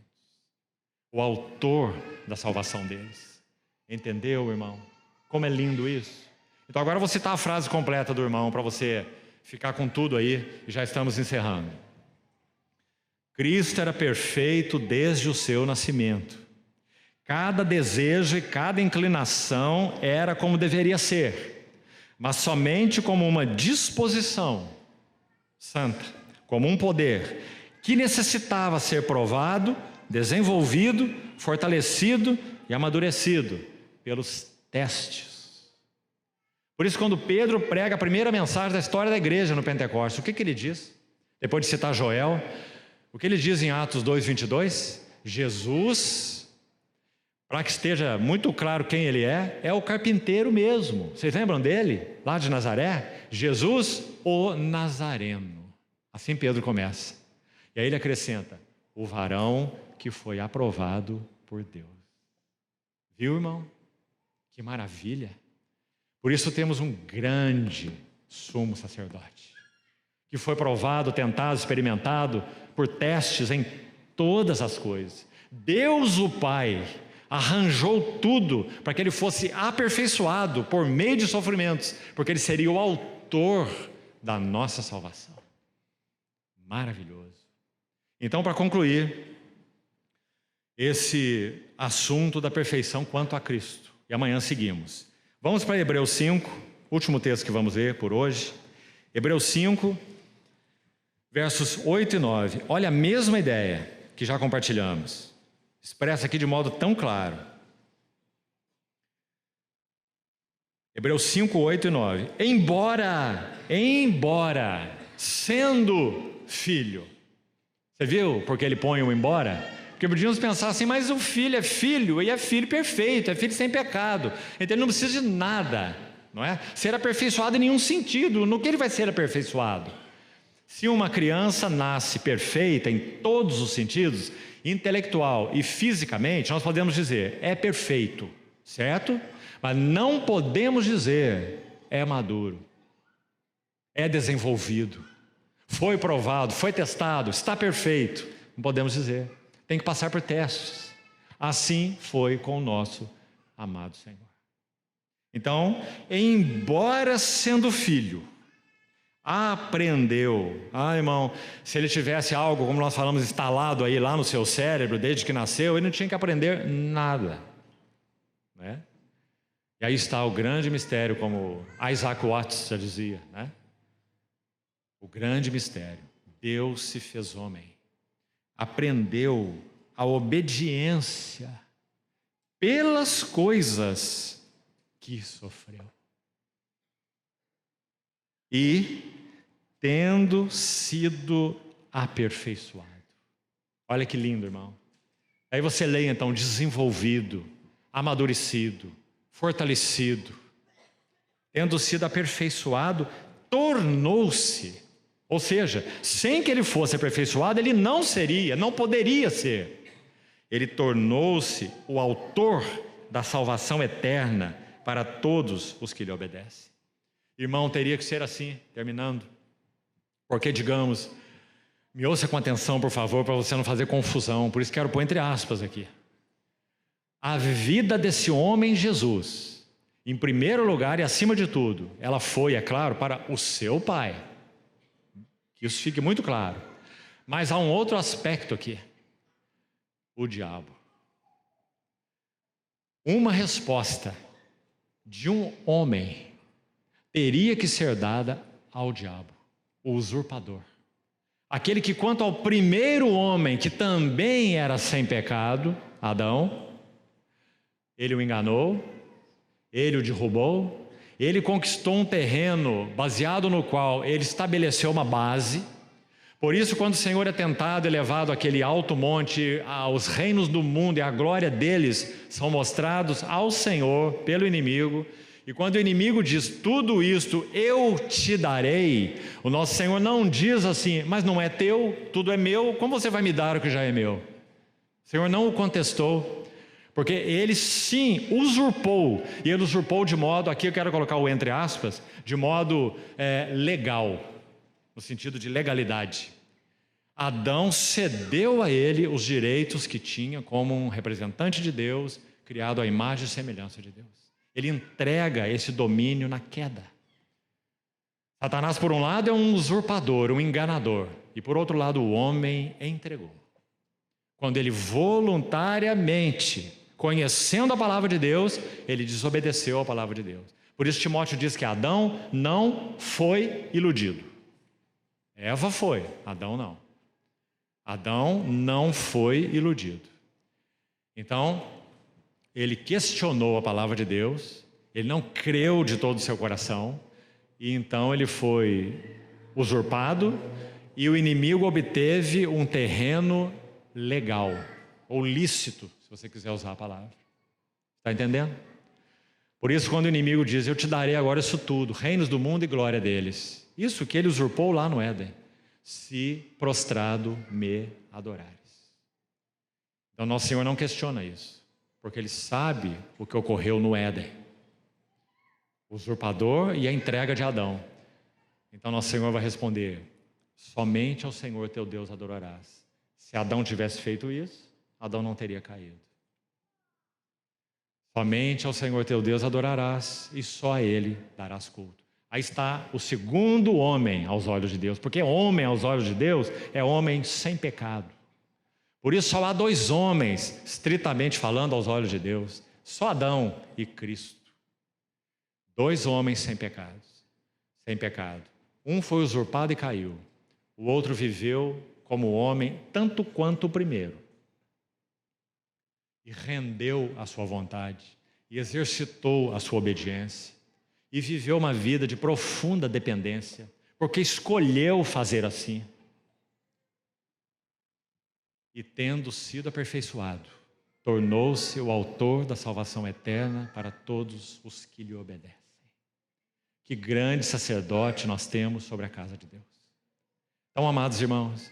o autor da salvação deles. Entendeu, irmão? Como é lindo isso? Então agora eu vou citar a frase completa do irmão para você ficar com tudo aí e já estamos encerrando. Cristo era perfeito desde o seu nascimento. Cada desejo e cada inclinação era como deveria ser, mas somente como uma disposição santa, como um poder que necessitava ser provado, desenvolvido, fortalecido e amadurecido pelos testes. Por isso, quando Pedro prega a primeira mensagem da história da igreja no Pentecostes, o que ele diz? Depois de citar Joel, o que ele diz em Atos 2:22? Jesus, para que esteja muito claro quem ele é o carpinteiro mesmo. Vocês lembram dele? Lá de Nazaré? Jesus, o Nazareno. Assim Pedro começa. E aí ele acrescenta, o varão que foi aprovado por Deus. Viu, irmão? Que maravilha. Por isso temos um grande sumo sacerdote, que foi provado, tentado, experimentado por testes em todas as coisas. Deus o Pai arranjou tudo para que ele fosse aperfeiçoado por meio de sofrimentos, porque ele seria o autor da nossa salvação. Maravilhoso. Então, para concluir esse assunto da perfeição quanto a Cristo, e amanhã seguimos. Vamos para Hebreus 5, último texto que vamos ver por hoje. Hebreus 5, versos 8 e 9. Olha a mesma ideia que já compartilhamos, expressa aqui de modo tão claro. Hebreus 5, 8 e 9. Embora sendo filho. Você viu porque ele põe o embora? Porque podíamos pensar assim, mas o filho é filho e é filho perfeito, é filho sem pecado. Então ele não precisa de nada, não é? Ser aperfeiçoado em nenhum sentido. No que ele vai ser aperfeiçoado? Se uma criança nasce perfeita em todos os sentidos, intelectual e fisicamente, nós podemos dizer, é perfeito, certo? Mas não podemos dizer, é maduro, é desenvolvido, foi provado, foi testado, está perfeito. Não podemos dizer, tem que passar por testes. Assim foi com o nosso amado Senhor. Então, embora sendo filho, aprendeu. Irmão, se ele tivesse algo, como nós falamos, instalado aí lá no seu cérebro, desde que nasceu, ele não tinha que aprender nada, né? E aí está o grande mistério, como Isaac Watts já dizia, né? O grande mistério, Deus se fez homem, aprendeu a obediência pelas coisas que sofreu. E tendo sido aperfeiçoado. Olha que lindo, irmão. Aí você lê então, desenvolvido, amadurecido, fortalecido, tendo sido aperfeiçoado, tornou-se. Ou seja, sem que ele fosse aperfeiçoado, ele não seria, não poderia ser. Ele tornou-se o autor da salvação eterna para todos os que lhe obedecem. Irmão, teria que ser assim, terminando. Porque, digamos, me ouça com atenção, por favor, para você não fazer confusão, por isso quero pôr entre aspas aqui. A vida desse homem Jesus, em primeiro lugar e acima de tudo, ela foi, é claro, para o seu Pai. Que isso fique muito claro. Mas há um outro aspecto aqui. O diabo. Uma resposta de um homem teria que ser dada ao diabo, o usurpador. Aquele que, quanto ao primeiro homem, que também era sem pecado, Adão, ele o enganou, ele o derrubou, ele conquistou um terreno baseado no qual ele estabeleceu uma base. Por isso, quando o Senhor é tentado e levado àquele alto monte, os reinos do mundo e a glória deles são mostrados ao Senhor pelo inimigo. E quando o inimigo diz, tudo isto eu te darei, o nosso Senhor não diz assim, mas não é teu, tudo é meu, como você vai me dar o que já é meu? O Senhor não o contestou, porque ele sim usurpou, e ele usurpou de modo, aqui eu quero colocar o entre aspas, de modo legal, no sentido de legalidade. Adão cedeu a ele os direitos que tinha como um representante de Deus, criado à imagem e semelhança de Deus. Ele entrega esse domínio na queda. Satanás, por um lado, é um usurpador, um enganador, e por outro lado, o homem entregou. Quando ele voluntariamente, conhecendo a palavra de Deus, ele desobedeceu à palavra de Deus. Por isso Timóteo diz que Adão não foi iludido. Eva foi, Adão não. Adão não foi iludido. Então, ele questionou a palavra de Deus, ele não creu de todo o seu coração, e então ele foi usurpado, e o inimigo obteve um terreno legal, ou lícito, se você quiser usar a palavra. Está entendendo? Por isso, quando o inimigo diz, eu te darei agora isso tudo, reinos do mundo e glória deles, isso que ele usurpou lá no Éden, se prostrado me adorares. Então, nosso Senhor não questiona isso, porque Ele sabe o que ocorreu no Éden. O usurpador e a entrega de Adão. Então, nosso Senhor vai responder, somente ao Senhor teu Deus adorarás. Se Adão tivesse feito isso, Adão não teria caído. Somente ao Senhor teu Deus adorarás e só a Ele darás culto. Aí está o segundo homem aos olhos de Deus, porque homem aos olhos de Deus é homem sem pecado. Por isso só há dois homens, estritamente falando, aos olhos de Deus, só Adão e Cristo. Dois homens sem pecado. Um foi usurpado e caiu, o outro viveu como homem tanto quanto o primeiro. E rendeu a sua vontade, e exercitou a sua obediência. E viveu uma vida de profunda dependência, porque escolheu fazer assim. E tendo sido aperfeiçoado, tornou-se o autor da salvação eterna para todos os que lhe obedecem. Que grande sacerdote nós temos sobre a casa de Deus. Então, amados irmãos,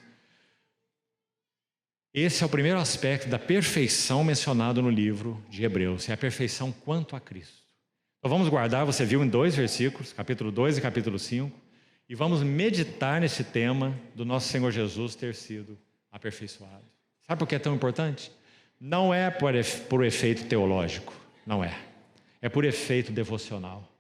esse é o primeiro aspecto da perfeição mencionado no livro de Hebreus, é a perfeição quanto a Cristo. Então vamos guardar, você viu em 2 versículos, capítulo 2 e capítulo 5, e vamos meditar nesse tema do nosso Senhor Jesus ter sido aperfeiçoado. Sabe por que é tão importante? Não é por efeito teológico, não é. É por efeito devocional.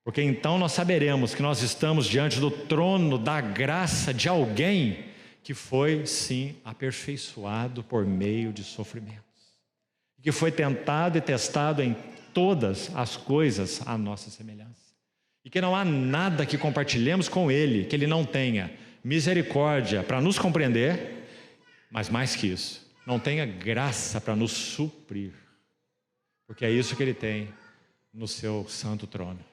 Porque então nós saberemos que nós estamos diante do trono da graça de alguém que foi, sim, aperfeiçoado por meio de sofrimentos. Que foi tentado e testado em todas as coisas à nossa semelhança. E que não há nada que compartilhemos com Ele, que Ele não tenha misericórdia para nos compreender, mas mais que isso, não tenha graça para nos suprir. Porque é isso que Ele tem no seu santo trono.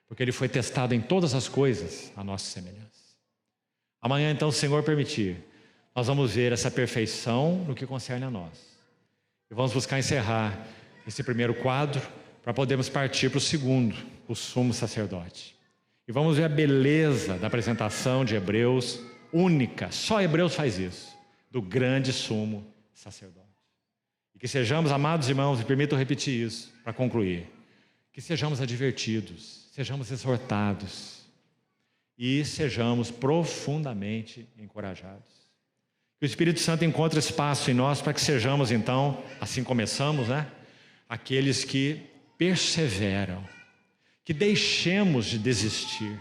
Porque Ele foi testado em todas as coisas à nossa semelhança. Amanhã, então, se o Senhor permitir, nós vamos ver essa perfeição no que concerne a nós. E vamos buscar encerrar esse primeiro quadro para podermos partir para o segundo, o sumo sacerdote. E vamos ver a beleza da apresentação de Hebreus, única, só Hebreus faz isso, do grande sumo sacerdote. E que sejamos, amados irmãos, e permitam repetir isso para concluir, que sejamos advertidos, sejamos exortados e sejamos profundamente encorajados. Que o Espírito Santo encontre espaço em nós para que sejamos, então, assim começamos, né? Aqueles que perseveram, que deixemos de desistir,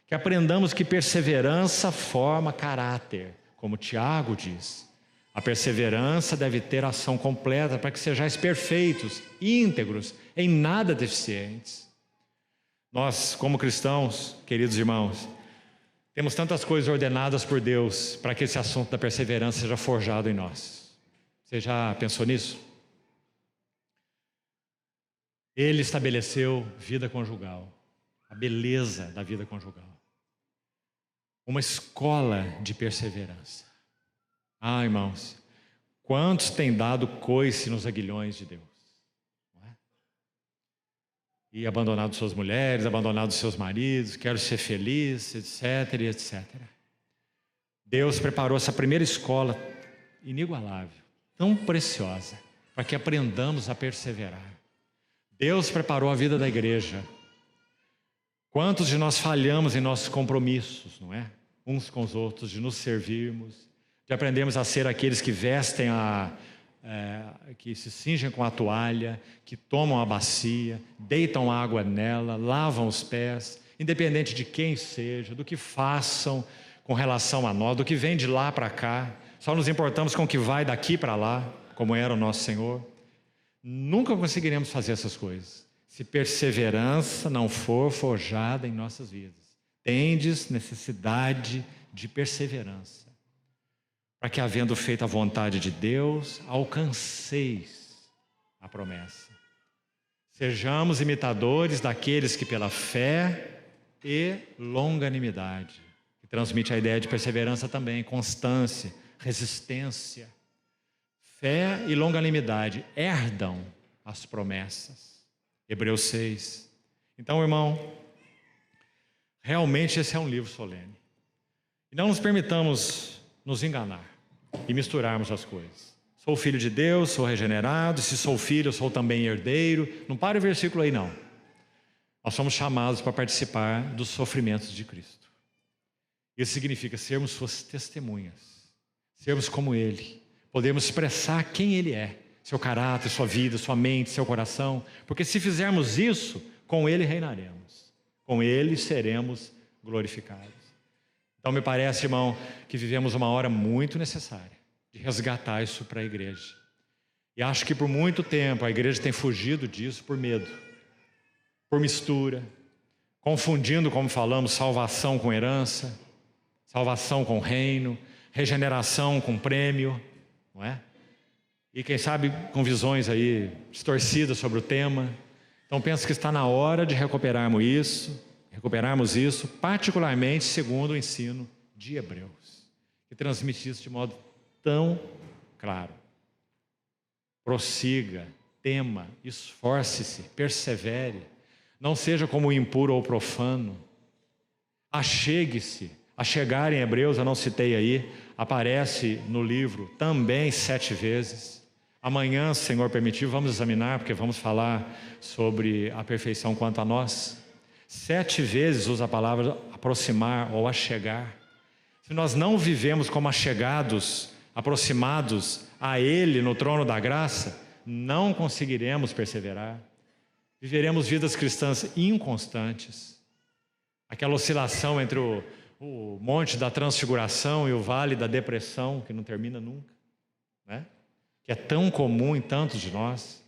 que aprendamos que perseverança forma caráter, como Tiago diz. A perseverança deve ter ação completa para que sejais perfeitos, íntegros, em nada deficientes. Nós, como cristãos, queridos irmãos, temos tantas coisas ordenadas por Deus para que esse assunto da perseverança seja forjado em nós. Você já pensou nisso? Ele estabeleceu vida conjugal, a beleza da vida conjugal. Uma escola de perseverança. Ah, irmãos, quantos têm dado coice nos aguilhões de Deus? Não é? E abandonado suas mulheres, abandonado seus maridos, quero ser feliz, etc, etc. Deus preparou essa primeira escola inigualável, tão preciosa, para que aprendamos a perseverar. Deus preparou a vida da igreja. Quantos de nós falhamos em nossos compromissos, não é? Uns com os outros, de nos servirmos, de aprendermos a ser aqueles que vestem que se cingem com a toalha, que tomam a bacia, deitam água nela, lavam os pés, independente de quem seja, do que façam com relação a nós, do que vem de lá para cá, só nos importamos com o que vai daqui para lá, como era o nosso Senhor. Nunca conseguiremos fazer essas coisas se perseverança não for forjada em nossas vidas. Tendes necessidade de perseverança, para que, havendo feito a vontade de Deus, alcanceis a promessa. Sejamos imitadores daqueles que pela fé e longanimidade, que transmite a ideia de perseverança também, constância, resistência, fé e longanimidade herdam as promessas. Hebreus 6. Então, irmão, realmente esse é um livro solene. E não nos permitamos nos enganar e misturarmos as coisas. Sou filho de Deus, sou regenerado, se sou filho, sou também herdeiro. Não pare o versículo aí, não. Nós somos chamados para participar dos sofrimentos de Cristo. Isso significa sermos suas testemunhas, sermos como Ele, podemos expressar quem Ele é, seu caráter, sua vida, sua mente, seu coração, porque se fizermos isso, com Ele reinaremos, com Ele seremos glorificados. Então me parece, irmão, que vivemos uma hora muito necessária de resgatar isso para a igreja. E acho que por muito tempo a igreja tem fugido disso por medo, por mistura, confundindo, como falamos, salvação com herança, salvação com reino, regeneração com prêmio, não é? E quem sabe com visões aí distorcidas sobre o tema. Então penso que está na hora de recuperarmos isso, particularmente segundo o ensino de Hebreus, que transmite isso de modo tão claro. Prossiga, tema, esforce-se, persevere, não seja como o impuro ou profano, achegue-se. Achegar em Hebreus, eu não citei aí, aparece no livro também 7 vezes. Amanhã, se o Senhor permitir, vamos examinar, porque vamos falar sobre a perfeição quanto a nós. 7 vezes usa a palavra aproximar ou achegar. Se nós não vivemos como achegados, aproximados a Ele no trono da graça, não conseguiremos perseverar. Viveremos vidas cristãs inconstantes. Aquela oscilação entre o monte da transfiguração e o vale da depressão, que não termina nunca, né? Que é tão comum em tantos de nós.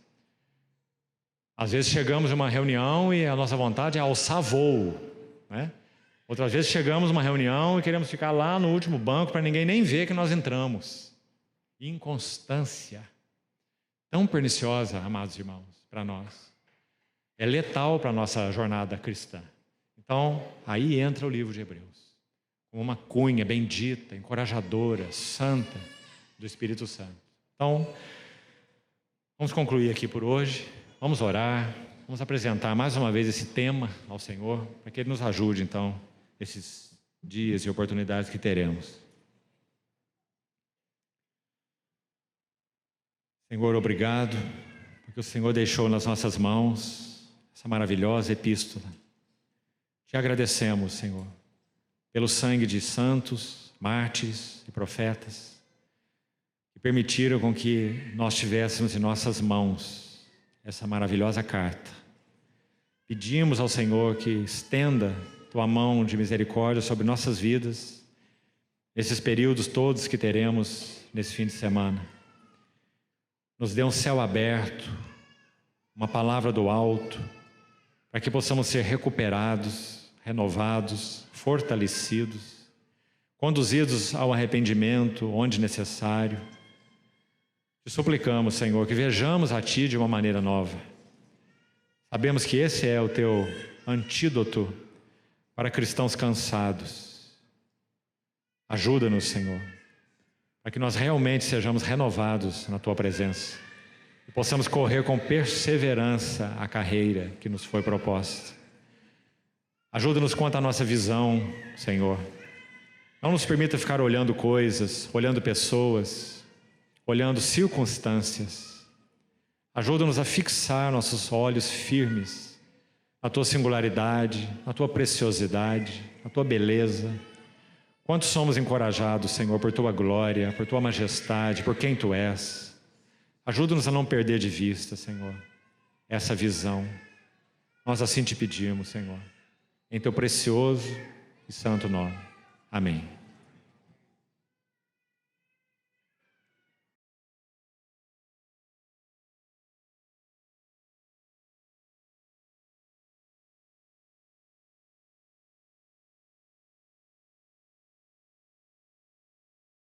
Às vezes chegamos em uma reunião e a nossa vontade é alçar voo, né? Outras vezes chegamos em uma reunião e queremos ficar lá no último banco para ninguém nem ver que nós entramos. Inconstância, tão perniciosa, amados irmãos, para nós. É letal para a nossa jornada cristã. Então, aí entra o livro de Hebreus, como uma cunha bendita, encorajadora, santa do Espírito Santo. Então, Vamos concluir aqui por hoje. Vamos orar. Vamos apresentar mais uma vez esse tema ao Senhor, para que Ele nos ajude, então, esses dias e oportunidades que teremos. Senhor, obrigado, porque o Senhor deixou nas nossas mãos essa maravilhosa epístola. Te agradecemos, Senhor, pelo sangue de santos, mártires e profetas, que permitiram com que nós tivéssemos em nossas mãos essa maravilhosa carta. Pedimos ao Senhor que estenda Tua mão de misericórdia sobre nossas vidas, nesses períodos todos que teremos nesse fim de semana. Nos dê um céu aberto, uma palavra do alto, para que possamos ser recuperados, renovados, fortalecidos, conduzidos ao arrependimento onde necessário. Te suplicamos, Senhor, que vejamos a Ti de uma maneira nova. Sabemos que esse é o Teu antídoto para cristãos cansados. Ajuda-nos, Senhor, para que nós realmente sejamos renovados na Tua presença e possamos correr com perseverança a carreira que nos foi proposta. Ajuda-nos quanto à nossa visão, Senhor. Não nos permita ficar olhando coisas, olhando pessoas, olhando circunstâncias. Ajuda-nos a fixar nossos olhos firmes na Tua singularidade, na Tua preciosidade, na Tua beleza. Quanto somos encorajados, Senhor, por Tua glória, por Tua majestade, por quem Tu és. Ajuda-nos a não perder de vista, Senhor, essa visão. Nós assim Te pedimos, Senhor, em Teu precioso e santo nome. Amém.